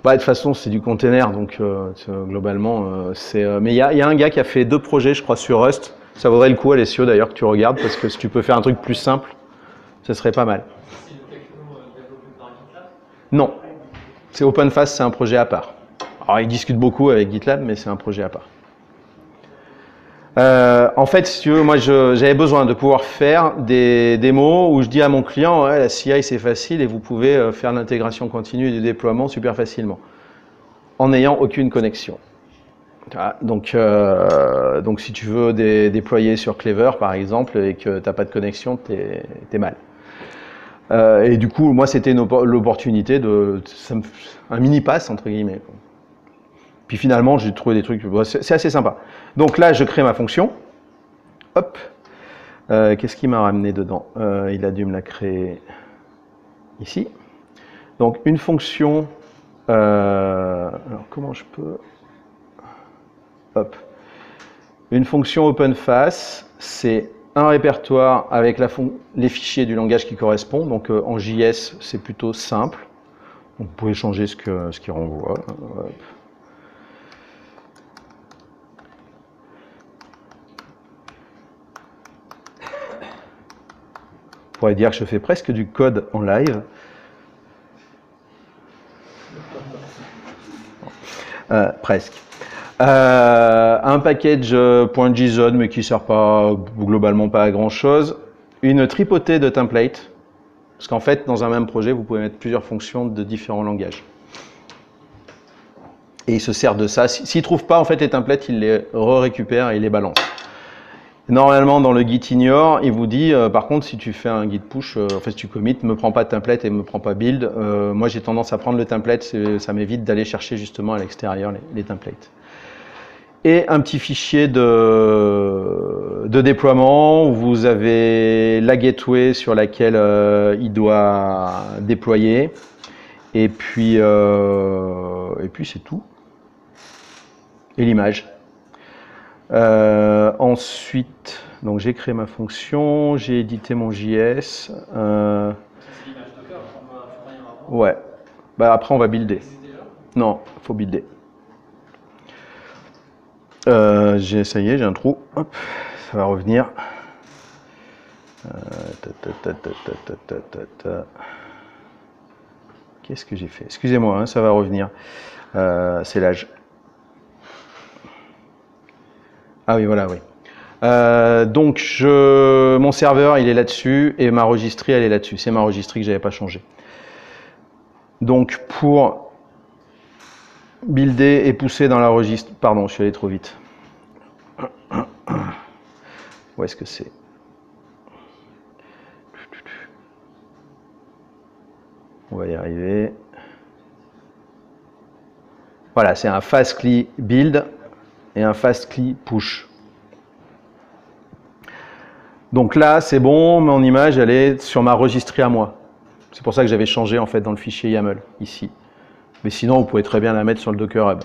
Bah, de toute façon, c'est du container, donc globalement, c'est. Mais il y a un gars qui a fait 2 projets, je crois, sur Rust. Ça vaudrait le coup, Alessio, d'ailleurs, que tu regardes, parce que si tu peux faire un truc plus simple, ce serait pas mal. C'est une techno développée par GitLab? Non, c'est OpenFast, c'est un projet à part. Alors, ils discutent beaucoup avec GitLab, mais c'est un projet à part. En fait, si tu veux, moi, j'avais besoin de pouvoir faire des démos où je dis à mon client, ouais, la CI, c'est facile et vous pouvez faire l'intégration continue et du déploiement super facilement, en n'ayant aucune connexion. Voilà, donc, si tu veux déployer sur Clever, par exemple, et que tu n'as pas de connexion, t'es mal. Et du coup, moi, c'était l'opportunité de un mini-pass, entre guillemets. Puis finalement, j'ai trouvé des trucs, c'est assez sympa. Donc là, je crée ma fonction. Hop. Qu'est-ce qu'il m'a ramené dedans? Il a dû me la créer ici. Donc une fonction. Alors comment je peux? Hop. Une fonction OpenFast, c'est un répertoire avec les fichiers du langage qui correspond. Donc en JS, c'est plutôt simple. Donc, vous pouvez changer ce qu'il renvoie. Hop. On pourrait dire que je fais presque du code en live. Presque. Un package .json, mais qui ne sert pas, globalement pas à grand chose. Une tripotée de templates. Parce qu'en fait, dans un même projet, vous pouvez mettre plusieurs fonctions de différents langages. Et il se sert de ça. S'il ne trouve pas en fait les templates, il les récupère et il les balance. Normalement, dans le git ignore, il vous dit, par contre, si tu fais un git push, en fait, si tu commit, ne me prends pas de template et ne me prends pas build. Moi, j'ai tendance à prendre le template, ça m'évite d'aller chercher justement à l'extérieur les templates. Et un petit fichier de déploiement où vous avez la gateway sur laquelle il doit déployer. Et puis c'est tout. Et l'image. Ensuite, donc j'ai créé ma fonction, j'ai édité mon JS. C'est l'image Docker, faut rien avoir. Ouais. Bah après on va builder. C'est déjà? Non, faut builder. Ça y est, j'ai un trou. Hop, ça va revenir. Qu'est-ce que j'ai fait? Excusez-moi, hein, ça va revenir. C'est l'âge. Ah oui, voilà, oui. Donc, mon serveur, il est là-dessus et ma registrie, elle est là-dessus. C'est ma registrie que je n'avais pas changée. Donc, pour builder et pousser dans la registrie... Pardon, je suis allé trop vite. Où est-ce que c'est? On va y arriver. Voilà, c'est un fastly build et un fastly push. Donc là, c'est bon, mon image, elle est sur ma registrie à moi. C'est pour ça que j'avais changé en fait dans le fichier YAML, ici. Mais sinon, vous pouvez très bien la mettre sur le Docker Hub.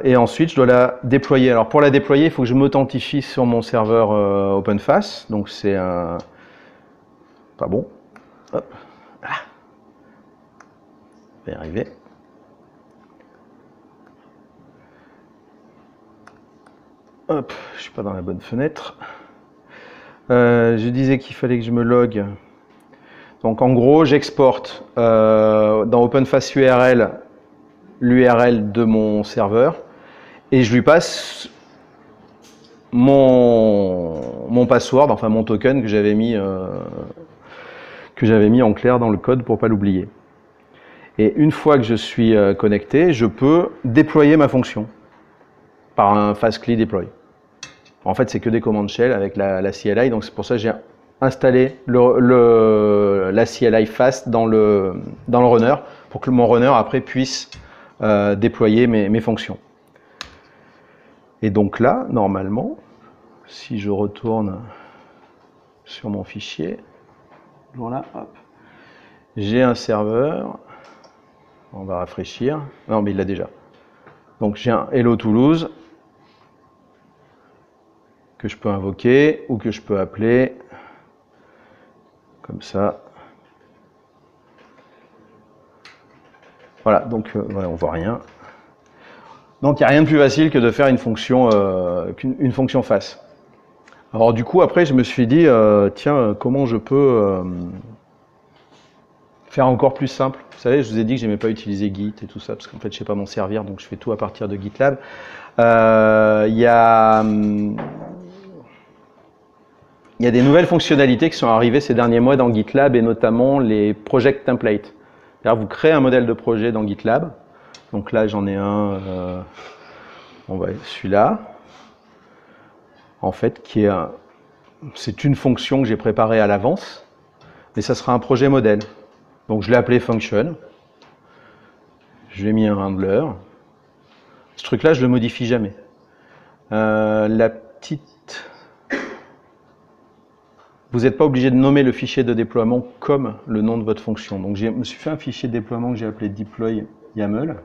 Et ensuite, je dois la déployer. Alors pour la déployer, il faut que je m'authentifie sur mon serveur OpenFast. Donc c'est un... Pas bon. Hop. Ah. On va y arriver. Hop, je suis pas dans la bonne fenêtre. Je disais qu'il fallait que je me log. Donc en gros, j'exporte dans OpenFast URL l'URL de mon serveur et je lui passe mon password, enfin mon token que j'avais mis en clair dans le code pour pas l'oublier. Et une fois que je suis connecté, je peux déployer ma fonction par un fastly deploy. En fait, c'est que des commandes shell avec la CLI, donc c'est pour ça que j'ai installé la CLI fast dans le runner pour que mon runner après puisse déployer mes fonctions. Et donc là, normalement, si je retourne sur mon fichier, voilà, hop, j'ai un serveur On va rafraîchir. Non, mais il l'a déjà. Donc j'ai un Hello Toulouse que je peux invoquer ou que je peux appeler comme ça. Voilà, donc ouais, on voit rien. Donc il n'y a rien de plus facile que de faire une fonction face. Alors du coup, après, je me suis dit, tiens, comment je peux faire encore plus simple. Vous savez, je vous ai dit que j'aimais pas utiliser Git et tout ça, parce qu'en fait, je sais pas m'en servir, donc je fais tout à partir de GitLab. Il y a des nouvelles fonctionnalités qui sont arrivées ces derniers mois dans GitLab, et notamment les project templates. C'est-à-dire, vous créez un modèle de projet dans GitLab. Donc là, j'en ai un, celui-là, en fait, c'est une fonction que j'ai préparée à l'avance, mais ça sera un projet modèle. Donc je l'ai appelé function, je lui ai mis un handler. Ce truc-là, je le modifie jamais. Vous n'êtes pas obligé de nommer le fichier de déploiement comme le nom de votre fonction. Donc je me suis fait un fichier de déploiement que j'ai appelé deploy YAML.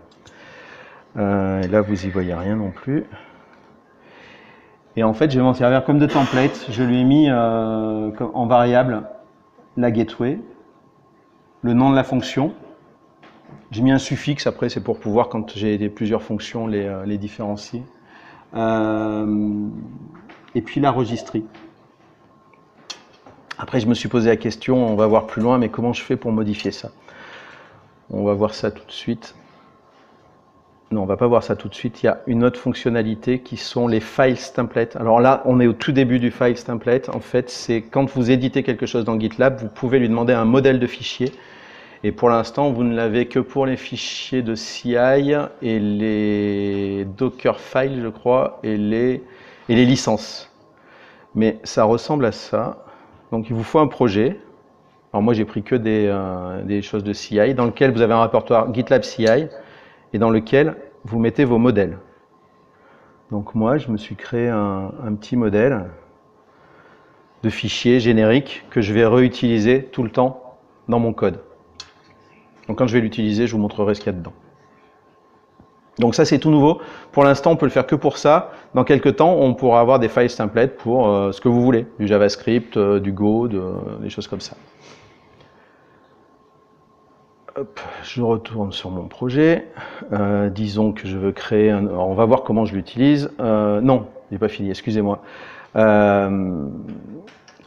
Et là, vous n'y voyez rien non plus. Et en fait, je vais m'en servir comme de template. Je lui ai mis en variable la gateway, le nom de la fonction. J'ai mis un suffixe, après c'est pour pouvoir, quand j'ai plusieurs fonctions, les différencier. Et puis la registrie. Après, je me suis posé la question, on va voir plus loin, mais comment je fais pour modifier ça? On va voir ça tout de suite. Non, on va pas voir ça tout de suite. Il y a une autre fonctionnalité qui sont les files templates. Alors là, on est au tout début du files template. En fait, c'est quand vous éditez quelque chose dans GitLab, vous pouvez lui demander un modèle de fichier. Et pour l'instant, vous ne l'avez que pour les fichiers de CI et les Docker files, je crois, et les licences. Mais ça ressemble à ça. Donc, il vous faut un projet. Alors moi, j'ai pris que des choses de CI, dans lequel vous avez un répertoire GitLab CI, et dans lequel vous mettez vos modèles. Donc moi, je me suis créé un petit modèle de fichier générique que je vais réutiliser tout le temps dans mon code. Donc quand je vais l'utiliser, je vous montrerai ce qu'il y a dedans. Donc ça, c'est tout nouveau. Pour l'instant, on peut le faire que pour ça. Dans quelques temps, on pourra avoir des files templates pour ce que vous voulez. Du JavaScript, du Go, des choses comme ça. Hop, je retourne sur mon projet. Disons que je veux créer un... Alors, on va voir comment je l'utilise. Non, il n'est pas fini, excusez-moi. Quand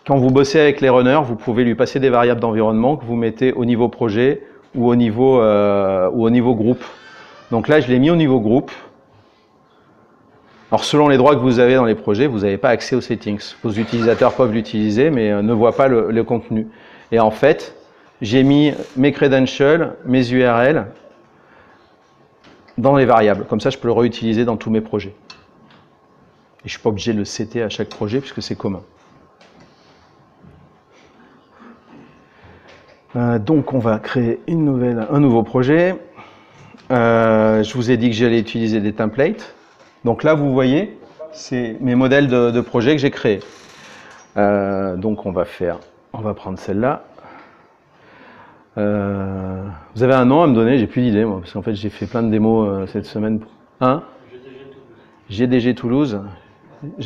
vous bossez avec les runners, vous pouvez lui passer des variables d'environnement que vous mettez au niveau projet ou au niveau groupe. Donc là, je l'ai mis au niveau groupe. Alors, selon les droits que vous avez dans les projets, vous n'avez pas accès aux settings. Vos utilisateurs peuvent l'utiliser, mais ne voient pas le contenu. Et en fait, j'ai mis mes credentials, mes URL dans les variables. Comme ça, je peux le réutiliser dans tous mes projets. Et je ne suis pas obligé de le setter à chaque projet puisque c'est commun. Donc, on va créer un nouveau projet. Je vous ai dit que j'allais utiliser des templates. Donc là, vous voyez, c'est mes modèles de projet que j'ai créés. Donc, on va prendre celle-là. Vous avez un nom à me donner? J'ai plus d'idée, moi, parce qu'en fait j'ai fait plein de démos cette semaine. Hein? GDG Toulouse.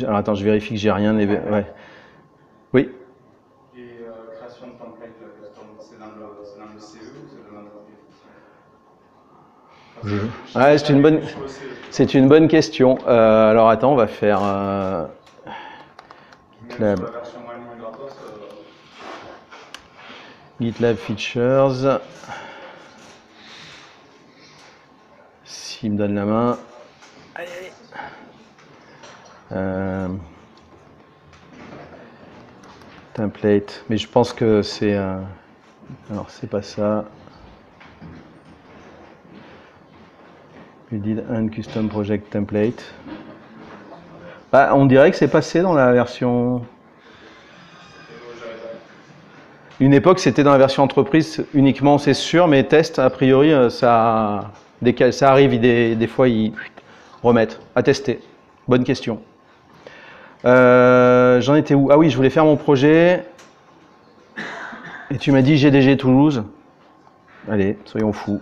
Alors attends, je vérifie que j'ai rien. Ouais. Oui. Et création de template, c'est dans le CE ou c'est dans l'entreprise? C'est une bonne question. Alors attends, on va faire GitLab. GitLab Features. S'il me donne la main. Allez. Template. Mais je pense que c'est... alors, c'est pas ça. We did un custom project template. Bah, on dirait que c'est passé dans la version... Une époque, c'était dans la version entreprise uniquement, c'est sûr, mais test, a priori, ça arrive, des fois, ils remettent. À tester. Bonne question. J'en étais où? Ah oui, je voulais faire mon projet. Et tu m'as dit GDG Toulouse. Allez, soyons fous.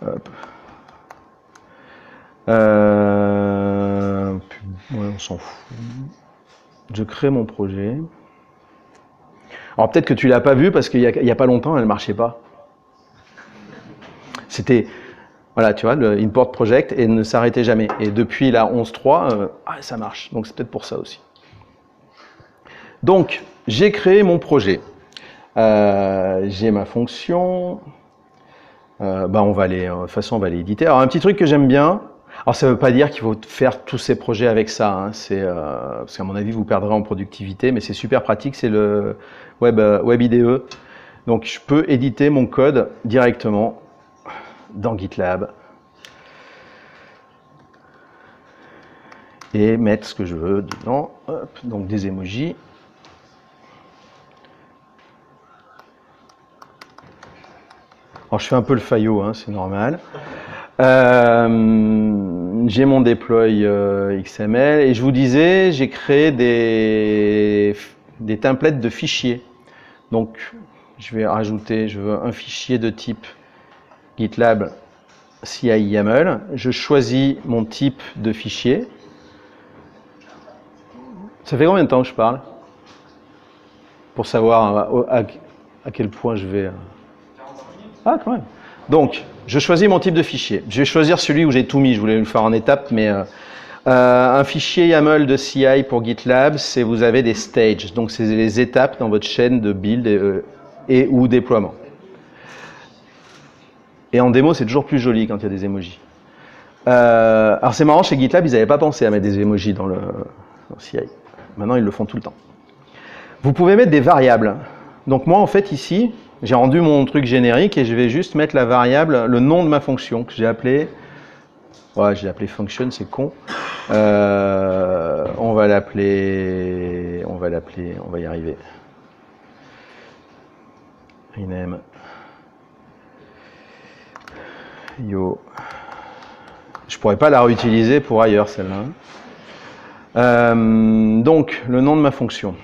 Hop. Ouais, on s'en fout. Je crée mon projet. Alors peut-être que tu l'as pas vu parce qu'il y a pas longtemps, elle marchait pas. C'était, voilà, tu vois, le import project et ne s'arrêtait jamais. Et depuis la 11.3, ça marche. Donc c'est peut-être pour ça aussi. Donc j'ai créé mon projet. J'ai ma fonction. On va aller, de toute façon, on va l'éditer. Alors un petit truc que j'aime bien. Alors ça ne veut pas dire qu'il faut faire tous ces projets avec ça. Hein. Parce qu'à mon avis, vous perdrez en productivité, mais c'est super pratique. C'est le Web IDE. Donc je peux éditer mon code directement dans GitLab et mettre ce que je veux dedans. Hop, donc des emojis. Alors je fais un peu le faillot, hein, c'est normal. J'ai mon deploy XML et je vous disais, j'ai créé des templates de fichiers. Donc je vais rajouter, je veux un fichier de type GitLab CI YAML. Je choisis mon type de fichier. Ça fait combien de temps que je parle? Pour savoir à quel point je vais... Ah, quand même. Donc, je choisis mon type de fichier. Je vais choisir celui où j'ai tout mis. Je voulais le faire en étapes, mais un fichier YAML de CI pour GitLab, c'est vous avez des stages. Donc, c'est les étapes dans votre chaîne de build et ou déploiement. Et en démo, c'est toujours plus joli quand il y a des emojis. Alors, c'est marrant, chez GitLab, ils n'avaient pas pensé à mettre des emojis dans CI. Maintenant, ils le font tout le temps. Vous pouvez mettre des variables. Donc, moi, en fait, ici... J'ai rendu mon truc générique et je vais juste mettre la variable, le nom de ma fonction que j'ai appelé, ouais, j'ai appelé function, c'est con. On va y arriver. Rename. Yo. Je pourrais pas la réutiliser pour ailleurs celle-là. Donc, le nom de ma fonction.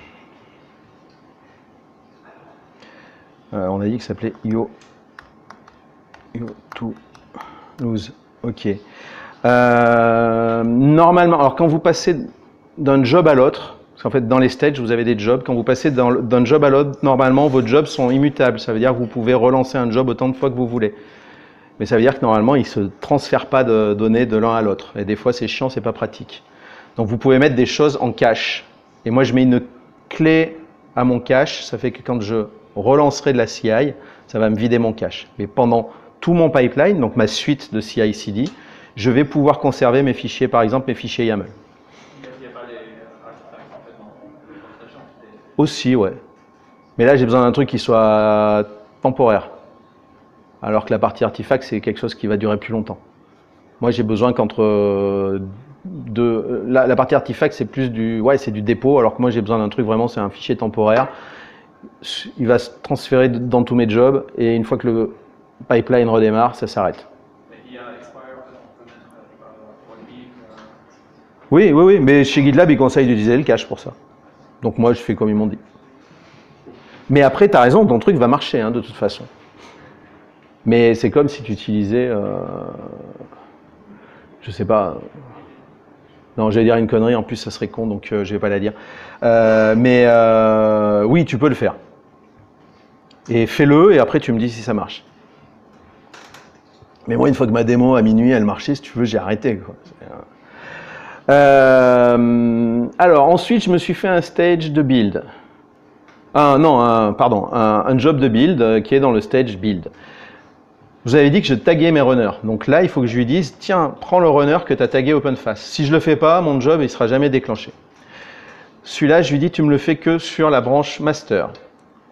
On a dit que ça s'appelait yo to lose. Ok. Normalement, alors quand vous passez d'un job à l'autre, parce qu'en fait dans les stages vous avez des jobs, quand vous passez d'un job à l'autre, normalement vos jobs sont immutables. Ça veut dire que vous pouvez relancer un job autant de fois que vous voulez. Mais ça veut dire que normalement ils ne se transfèrent pas de données de l'un à l'autre. Et des fois c'est chiant, c'est pas pratique. Donc vous pouvez mettre des choses en cache. Et moi je mets une clé à mon cache, ça fait que quand je relancerai de la CI, ça va me vider mon cache. Mais pendant tout mon pipeline, donc ma suite de CI/CD, je vais pouvoir conserver mes fichiers, par exemple mes fichiers YAML. Il n'y a pas les artefacts en fait dans le champ. Aussi, ouais. Mais là, j'ai besoin d'un truc qui soit temporaire. Alors que la partie artefact, c'est quelque chose qui va durer plus longtemps. Moi, j'ai besoin qu'entre la partie artefact, c'est plus du dépôt, alors que moi, j'ai besoin d'un truc vraiment, c'est un fichier temporaire. Il va se transférer dans tous mes jobs et une fois que le pipeline redémarre, ça s'arrête. Mais il y a expire, on peut mettre one week. Oui, mais chez GitLab, ils conseillent d'utiliser le cache pour ça. Donc moi, je fais comme ils m'ont dit. Mais après, tu as raison, ton truc va marcher hein, de toute façon. Mais c'est comme si tu utilisais, je sais pas... Non, j'allais dire une connerie, en plus ça serait con, donc je vais pas la dire. Oui, tu peux le faire. Et fais-le, et après tu me dis si ça marche. Mais moi, une fois que ma démo à minuit, elle marchait, si tu veux, j'ai arrêté, quoi. Alors, ensuite, je me suis fait un stage de build. Un job de build qui est dans le stage build. Je vous avais dit que je taguais mes runners. Donc là, il faut que je lui dise, tiens, prends le runner que tu as tagué OpenFast. Si je ne le fais pas, mon job, il ne sera jamais déclenché. Celui-là, je lui dis, tu me le fais que sur la branche master.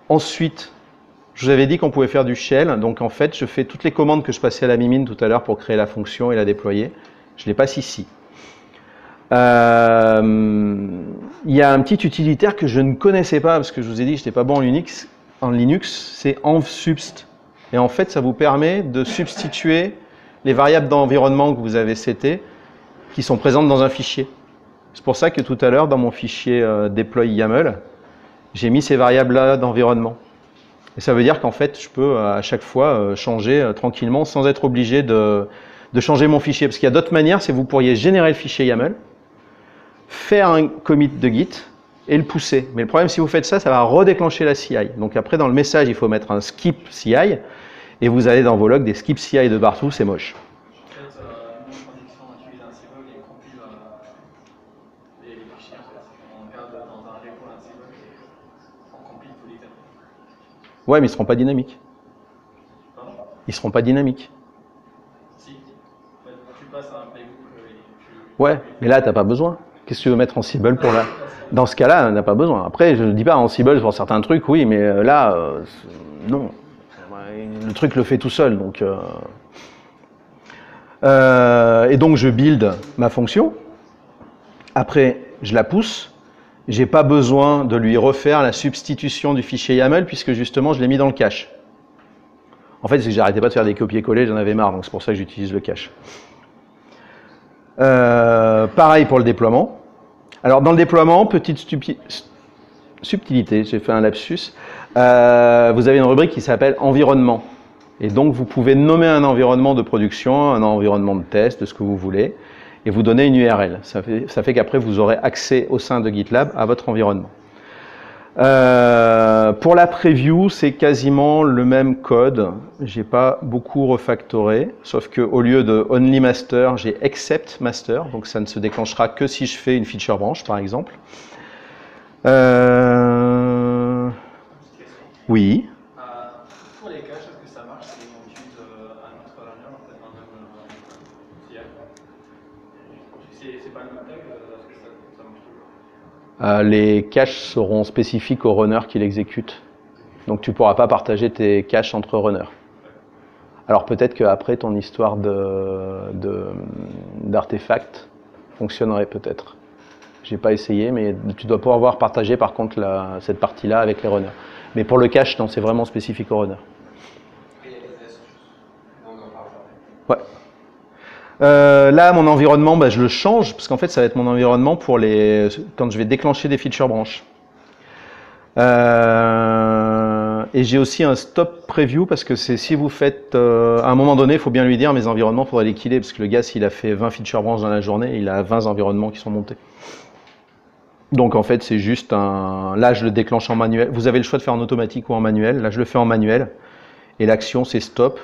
Ensuite, je vous avais dit qu'on pouvait faire du shell. Donc en fait, je fais toutes les commandes que je passais à la mimine tout à l'heure pour créer la fonction et la déployer. Je les passe ici. Il y a un petit utilitaire que je ne connaissais pas, parce que je vous ai dit que je n'étais pas bon en Linux, c'est envsubst. Et en fait, ça vous permet de substituer les variables d'environnement que vous avez setées, qui sont présentes dans un fichier. C'est pour ça que tout à l'heure, dans mon fichier deploy YAML, j'ai mis ces variables-là d'environnement. Et ça veut dire qu'en fait, je peux à chaque fois changer tranquillement sans être obligé de changer mon fichier. Parce qu'il y a d'autres manières, c'est que vous pourriez générer le fichier YAML, faire un commit de Git et le pousser. Mais le problème, si vous faites ça, ça va redéclencher la CI. Donc après, dans le message, il faut mettre un skip CI et vous allez dans vos logs des skip CI de partout, c'est moche. En fait, nous, en production, on utilise Ansible et on compile les fichiers. En fait. On regarde dans un repo Ansible et on compile tous les termes. Ouais, mais ils ne seront pas dynamiques. Pardon? Ils ne seront pas dynamiques. Si. En fait, tu passes à un playbook et tu... Ouais, mais là, tu n'as pas besoin. Qu'est-ce que tu veux mettre Ansible pour là? Dans ce cas-là, on n'a pas besoin. Après, je ne dis pas Ansible pour certains trucs, oui, mais là, non. Le truc le fait tout seul. Donc, et donc, je build ma fonction. Après, je la pousse. Je n'ai pas besoin de lui refaire la substitution du fichier YAML puisque justement, je l'ai mis dans le cache. En fait, c'est que j'arrêtais pas de faire des copier-coller, j'en avais marre, donc c'est pour ça que j'utilise le cache. Pareil pour le déploiement. Alors, dans le déploiement, petite subtilité, j'ai fait un lapsus. Vous avez une rubrique qui s'appelle environnement. Et donc, vous pouvez nommer un environnement de production, un environnement de test, de ce que vous voulez, et vous donner une URL. Ça fait qu'après, vous aurez accès au sein de GitLab à votre environnement. Pour la preview, c'est quasiment le même code. J'ai pas beaucoup refactoré, sauf qu'au lieu de only master, j'ai except master, donc ça ne se déclenchera que si je fais une feature branch, par exemple. Oui. Pour les caches, est-ce que ça marche si on utilise un autre runner, en fait, un même CI? C'est pas le même tag, est-ce que ça marche toujours? Les caches seront spécifiques au runner qui l'exécute. Donc tu ne pourras pas partager tes caches entre runners. Alors peut-être qu'après ton histoire d'artefact fonctionnerait peut-être. J'ai pas essayé, mais tu dois pouvoir partager par contre cette partie-là avec les runners. Mais pour le cache, non, c'est vraiment spécifique au runner. Ouais. Là, mon environnement, bah, je le change, parce qu'en fait, ça va être mon environnement pour quand je vais déclencher des feature branches. Et j'ai aussi un stop preview, parce que c'est si vous faites, à un moment donné, il faut bien lui dire, mes environnements, il faudrait les killer, parce que le gars, s'il a fait 20 feature branches dans la journée, il a 20 environnements qui sont montés. Donc en fait, c'est juste là, je le déclenche en manuel. Vous avez le choix de faire en automatique ou en manuel. Là, je le fais en manuel. Et l'action, c'est stop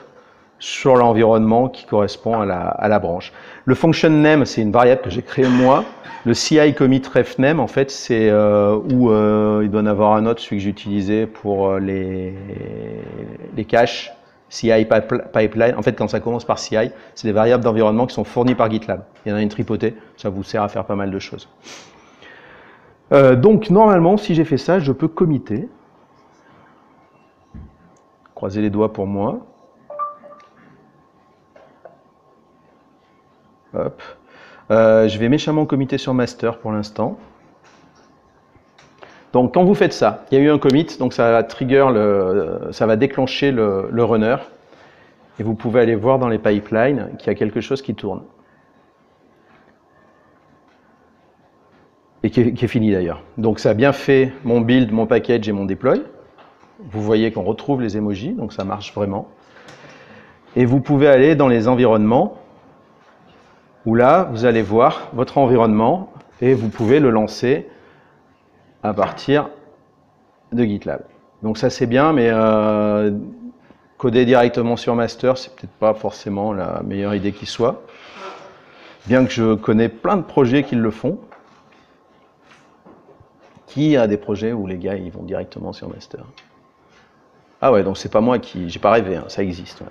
sur l'environnement qui correspond à la branche. Le function name, c'est une variable que j'ai créée moi. Le CI commit ref name, en fait, c'est où il doit en avoir un autre, celui que j'ai utilisé pour les caches. CI pipeline, en fait, quand ça commence par CI, c'est des variables d'environnement qui sont fournies par GitLab. Il y en a une tripotée, ça vous sert à faire pas mal de choses. Donc, normalement, si j'ai fait ça, je peux committer. Croisez les doigts pour moi. Hop. Je vais méchamment committer sur master pour l'instant. Donc, quand vous faites ça, il y a eu un commit, donc ça va trigger ça va déclencher le runner. Et vous pouvez aller voir dans les pipelines qu'il y a quelque chose qui tourne. Et qui est fini d'ailleurs. Donc ça a bien fait mon build, mon package et mon deploy. Vous voyez qu'on retrouve les emojis, donc ça marche vraiment. Et vous pouvez aller dans les environnements, où là, vous allez voir votre environnement, et vous pouvez le lancer à partir de GitLab. Donc ça c'est bien, mais coder directement sur master, c'est peut-être pas forcément la meilleure idée qui soit. Bien que je connais plein de projets qui le font. Qui a des projets où les gars ils vont directement sur master? Ah ouais, donc c'est pas moi qui... J'ai pas rêvé, hein, ça existe. Ouais.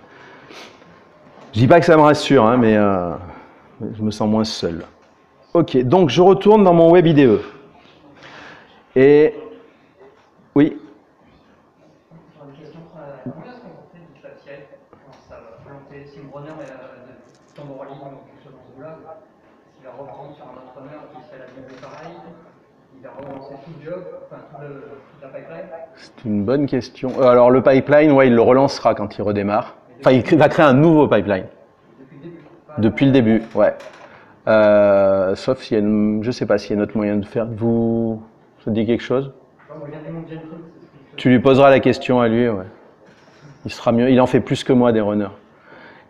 Je dis pas que ça me rassure, hein, mais je me sens moins seul. Ok, donc je retourne dans mon web IDE. Et... Oui. Une question. Combien est-ce qu'on fait GitLab CI quand ça va planter? Si le runner tombe en ligne ou quelque chose dans ce goût-là, il va reprendre sur un autre runner qui fait la même pareil. Il va relancer tout le job, enfin toute la pipeline. C'est une bonne question. Alors le pipeline, ouais, il le relancera quand il redémarre. Enfin, il va créer un nouveau pipeline. Depuis le début. Depuis le début, ouais. Sauf s'il y a je sais pas s'il y a un autre moyen de faire. Ça dit quelque chose? Moi, je viens des mondes Jenkins, c'est ce qu'il Tu lui poseras la question à lui, ouais. Il sera mieux. Il en fait plus que moi des runners.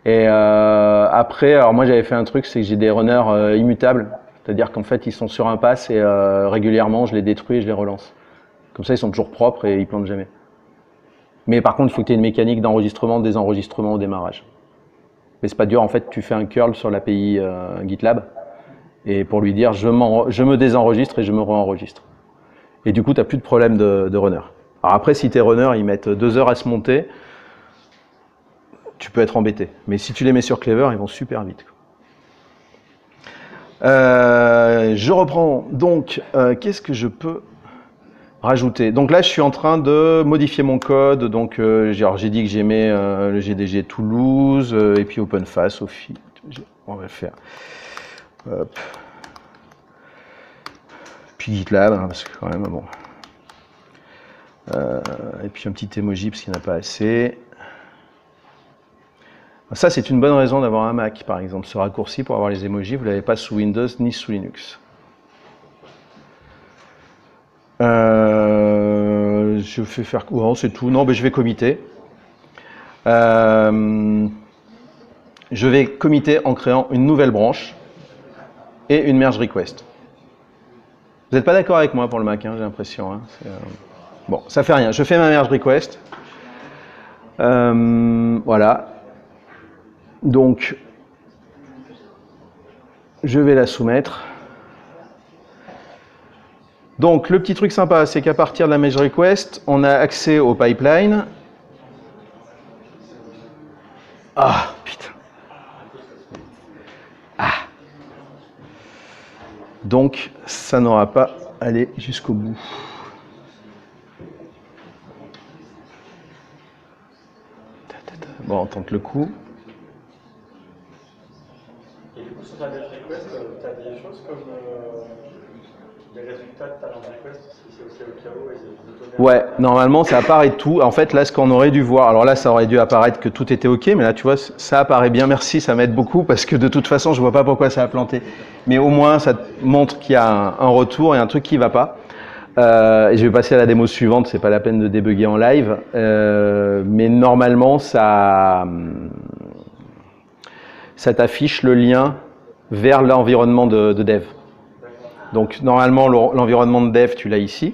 Et après, alors moi j'avais fait un truc, c'est que j'ai des runners immutables. C'est-à-dire qu'en fait ils sont sur un pass et régulièrement je les détruis et je les relance. Comme ça ils sont toujours propres et ils plantent jamais. Mais par contre il faut que tu aies une mécanique d'enregistrement, désenregistrement au démarrage. Mais c'est pas dur, en fait tu fais un curl sur l'API GitLab et pour lui dire je me désenregistre et je me re-enregistre. Et du coup tu n'as plus de problème de runner. Alors après si tes runners ils mettent 2 heures à se monter, tu peux être embêté. Mais si tu les mets sur Clever, ils vont super vite. Je reprends. Donc, qu'est-ce que je peux rajouter? Donc là, je suis en train de modifier mon code. Donc, j'ai dit que j'aimais le GDG Toulouse et puis OpenFace au fil. On va le faire. Hop. Puis GitLab, hein, parce que quand même, bon. Et puis un petit emoji, parce qu'il n'y en a pas assez. Ça, c'est une bonne raison d'avoir un Mac, par exemple. Ce raccourci pour avoir les emojis, vous ne l'avez pas sous Windows ni sous Linux. Je vais faire quoi? Oh, c'est tout. Non, mais je vais committer. Je vais committer en créant une nouvelle branche et une merge request. Vous n'êtes pas d'accord avec moi pour le Mac, hein, j'ai l'impression. Hein. Bon, ça fait rien. Je fais ma merge request. Voilà. Donc, je vais la soumettre. Donc, le petit truc sympa, c'est qu'à partir de la merge request, on a accès au pipeline. Ah, putain. Ah. Donc, ça n'aura pas allé jusqu'au bout. Bon, on tente le coup. Et du coup, sur ta merge request, tu as des choses comme les résultats de ta merge request, si c'est aussi au cas où, et de donner. Ouais, normalement ça apparaît tout. En fait, là, ce qu'on aurait dû voir, alors là, ça aurait dû apparaître que tout était OK, mais là, tu vois, ça apparaît bien. Merci, ça m'aide beaucoup parce que de toute façon, je vois pas pourquoi ça a planté. Mais au moins, ça te montre qu'il y a un retour et un truc qui va pas. Et je vais passer à la démo suivante, c'est pas la peine de débugger en live. Mais normalement, ça t'affiche le lien vers l'environnement de dev. Donc normalement, l'environnement de dev, tu l'as ici.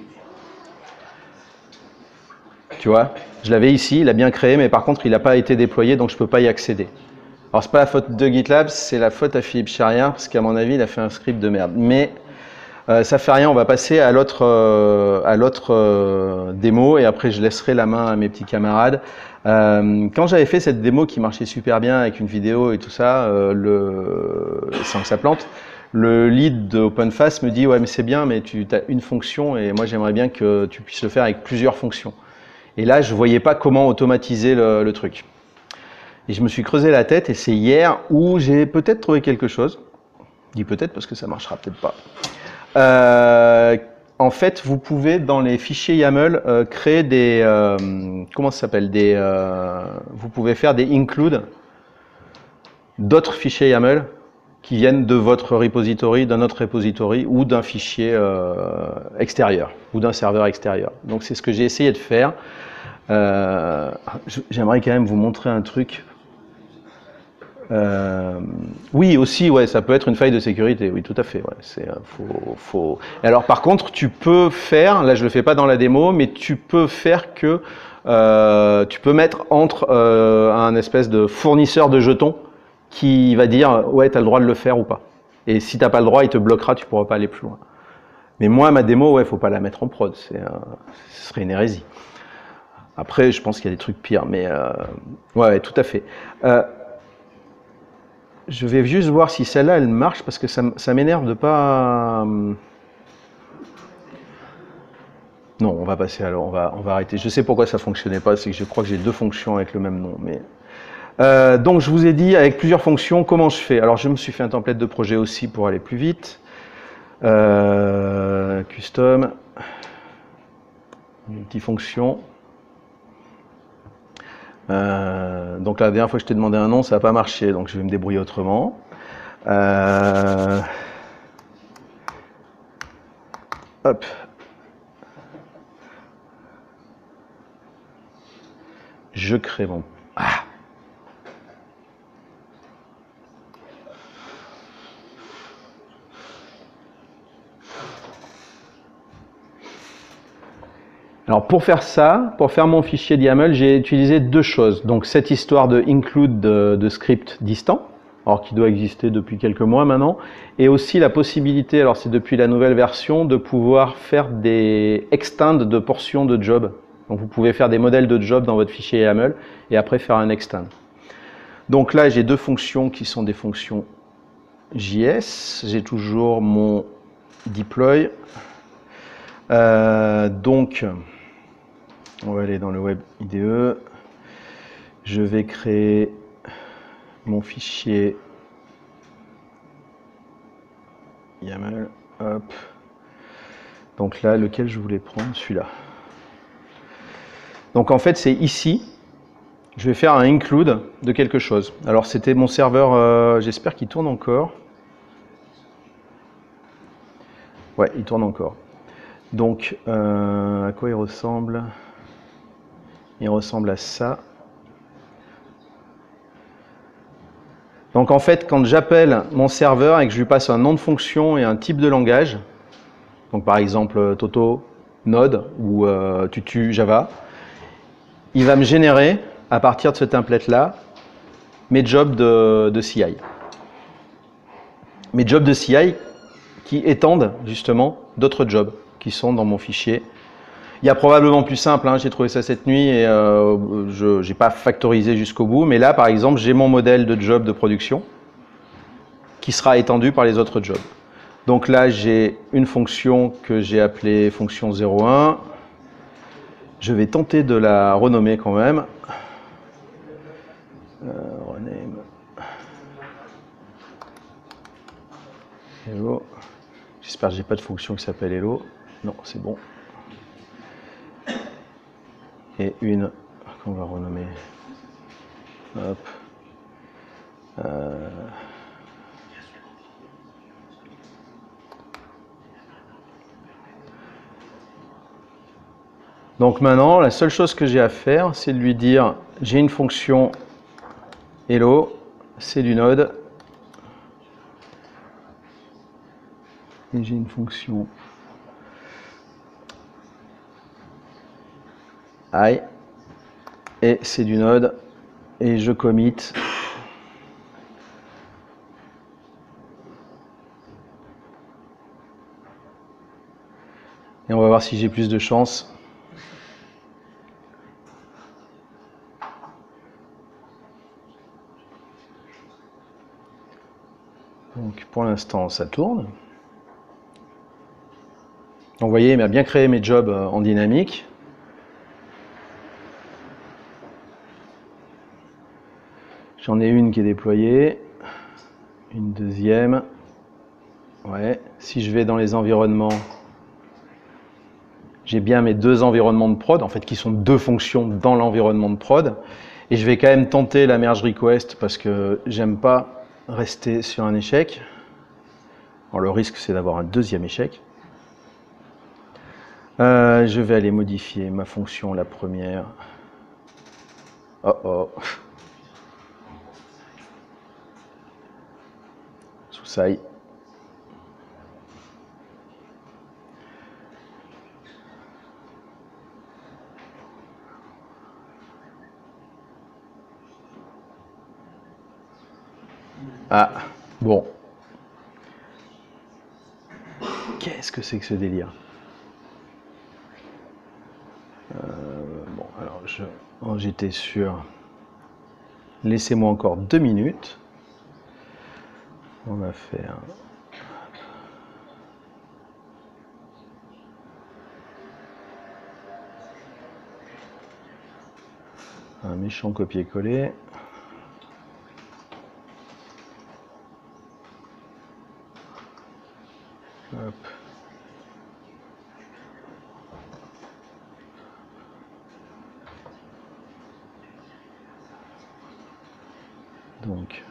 Tu vois, je l'avais ici, il a bien créé, mais par contre, il n'a pas été déployé, donc je ne peux pas y accéder. Alors, c'est pas la faute de GitLab, c'est la faute à Philippe Charrière, parce qu'à mon avis, il a fait un script de merde. Mais ça fait rien, on va passer à l'autre démo, et après, je laisserai la main à mes petits camarades. Quand j'avais fait cette démo qui marchait super bien avec une vidéo et tout ça, sans que ça plante, le lead de OpenFace me dit « Ouais, mais c'est bien, mais tu as une fonction, et moi, j'aimerais bien que tu puisses le faire avec plusieurs fonctions. » Et là, je ne voyais pas comment automatiser le truc. Et je me suis creusé la tête, et c'est hier où j'ai peut-être trouvé quelque chose. Je dis peut-être parce que ça ne marchera peut-être pas. En fait, vous pouvez, dans les fichiers YAML, créer des... comment ça s'appelle? Vous pouvez faire des include d'autres fichiers YAML qui viennent de votre repository, d'un autre repository ou d'un fichier extérieur ou d'un serveur extérieur. Donc c'est ce que j'ai essayé de faire. J'aimerais quand même vous montrer un truc. Oui, aussi, ouais, ça peut être une faille de sécurité. Oui, tout à fait. Ouais, faut. Alors par contre, tu peux faire, là je le fais pas dans la démo, mais tu peux faire que tu peux mettre entre un espèce de fournisseur de jetons qui va dire ouais, tu as le droit de le faire ou pas. Et si tu n'as pas le droit, il te bloquera, tu ne pourras pas aller plus loin. Mais moi, ma démo, ouais, faut pas la mettre en prod, ce serait une hérésie. Après, je pense qu'il y a des trucs pires, mais ouais, tout à fait. Je vais juste voir si celle-là, elle marche, parce que ça m'énerve de pas... Non, on va passer alors, on va arrêter. Je sais pourquoi ça fonctionnait pas, c'est que je crois que j'ai 2 fonctions avec le même nom, mais... donc je vous ai dit avec plusieurs fonctions comment je fais. Alors je me suis fait un template de projet aussi pour aller plus vite. Custom, multifonction. Donc la dernière fois que je t'ai demandé un nom, ça n'a pas marché, donc je vais me débrouiller autrement. Hop. je crée mon... Ah. Alors pour faire ça, pour faire mon fichier YAML, j'ai utilisé deux choses. Donc cette histoire de include de script distant, alors qui doit exister depuis quelques mois maintenant, et aussi la possibilité, alors c'est depuis la nouvelle version, de pouvoir faire des extend de portions de job. Donc vous pouvez faire des modèles de job dans votre fichier YAML et après faire un extend. Donc là j'ai deux fonctions qui sont des fonctions JS. J'ai toujours mon deploy. Donc on va aller dans le web IDE. Je vais créer mon fichier YAML. Hop. Donc là, lequel je voulais prendre, celui-là. Donc en fait, c'est ici. Je vais faire un include de quelque chose. Alors c'était mon serveur, j'espère qu'il tourne encore. Ouais, il tourne encore. Donc, à quoi il ressemble? Il ressemble à ça. Donc en fait, quand j'appelle mon serveur et que je lui passe un nom de fonction et un type de langage, donc par exemple Toto, Node ou Tutu, Java, il va me générer, à partir de ce template-là, mes jobs de CI. Mes jobs de CI qui étendent justement d'autres jobs qui sont dans mon fichier. Il y a probablement plus simple, hein, j'ai trouvé ça cette nuit et je n'ai pas factorisé jusqu'au bout, mais là par exemple j'ai mon modèle de job de production qui sera étendu par les autres jobs. Donc là j'ai une fonction que j'ai appelée fonction 01. Je vais tenter de la renommer quand même. Rename. Hello. J'espère que j'ai pas de fonction qui s'appelle hello. Non, c'est bon. Et une qu'on va renommer. Hop. Donc maintenant, la seule chose que j'ai à faire, c'est de lui dire j'ai une fonction hello, c'est du Node. Et j'ai une fonction I, et c'est du Node, et je commit. Et on va voir si j'ai plus de chance. Donc pour l'instant, ça tourne. Donc vous voyez, il m'a bien créé mes jobs en dynamique. J'en ai une qui est déployée, une deuxième. Ouais. Si je vais dans les environnements, j'ai bien mes deux environnements de prod, en fait, qui sont deux fonctions dans l'environnement de prod. Et je vais quand même tenter la merge request parce que j'aime pas rester sur un échec. Alors, le risque, c'est d'avoir un deuxième échec. Je vais aller modifier ma fonction, la première. Oh oh. Soussaille. Ah, bon. Qu'est-ce que c'est que ce délire? Bon, alors j'étais sur... Laissez-moi encore 2 minutes. On va faire... un méchant copier-coller. Hop. Donc,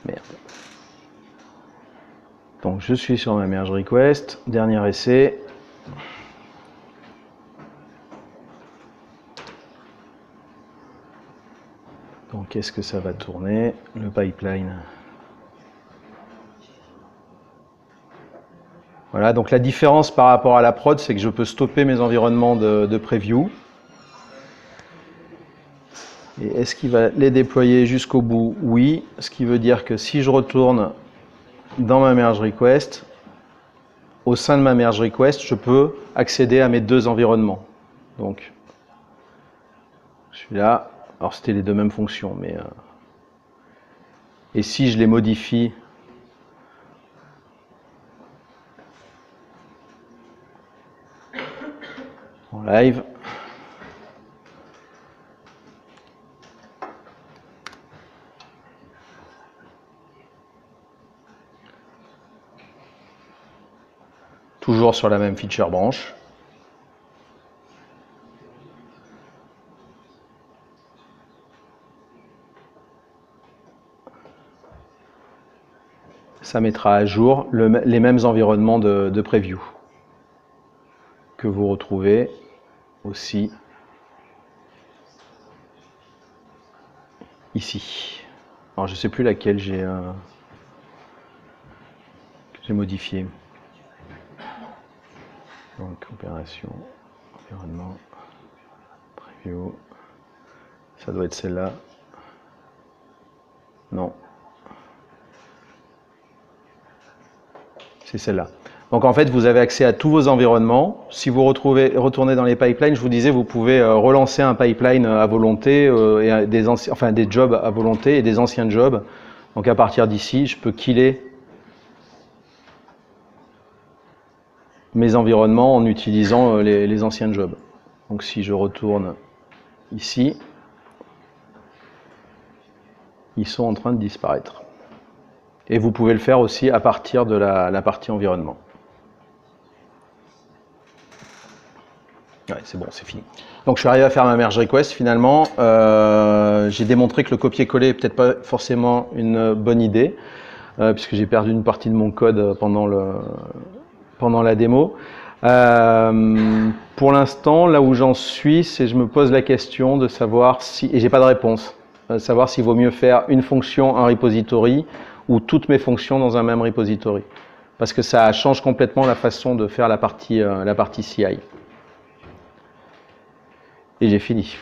merde. Donc je suis sur ma merge request, dernier essai. Donc est-ce que ça va tourner, le pipeline? Voilà, donc la différence par rapport à la prod, c'est que je peux stopper mes environnements de preview. Et est-ce qu'il va les déployer jusqu'au bout? Oui, ce qui veut dire que si je retourne dans ma merge request, au sein de ma merge request, je peux accéder à mes deux environnements. Donc, celui-là, alors c'était les deux mêmes fonctions, mais et si je les modifie en live, toujours sur la même feature branch. Ça mettra à jour les mêmes environnements de preview que vous retrouvez aussi ici. Alors je ne sais plus laquelle j'ai modifié. Donc opération, environnement, preview, ça doit être celle-là. Non. C'est celle-là. Donc en fait, vous avez accès à tous vos environnements. Si vous retournez dans les pipelines, je vous disais, vous pouvez relancer un pipeline à volonté, et des jobs à volonté et des anciens jobs. Donc à partir d'ici, je peux killer mes environnements en utilisant les anciens jobs. Donc si je retourne ici, ils sont en train de disparaître. Et vous pouvez le faire aussi à partir de la partie environnement. Ouais, c'est bon, c'est fini. Donc je suis arrivé à faire ma merge request finalement. J'ai démontré que le copier-coller n'est peut-être pas forcément une bonne idée, puisque j'ai perdu une partie de mon code pendant la démo. Pour l'instant, là où j'en suis, c'est je me pose la question de savoir si, et j'ai pas de réponse, savoir s'il vaut mieux faire une fonction, un repository, ou toutes mes fonctions dans un même repository. Parce que ça change complètement la façon de faire la partie CI. Et j'ai fini.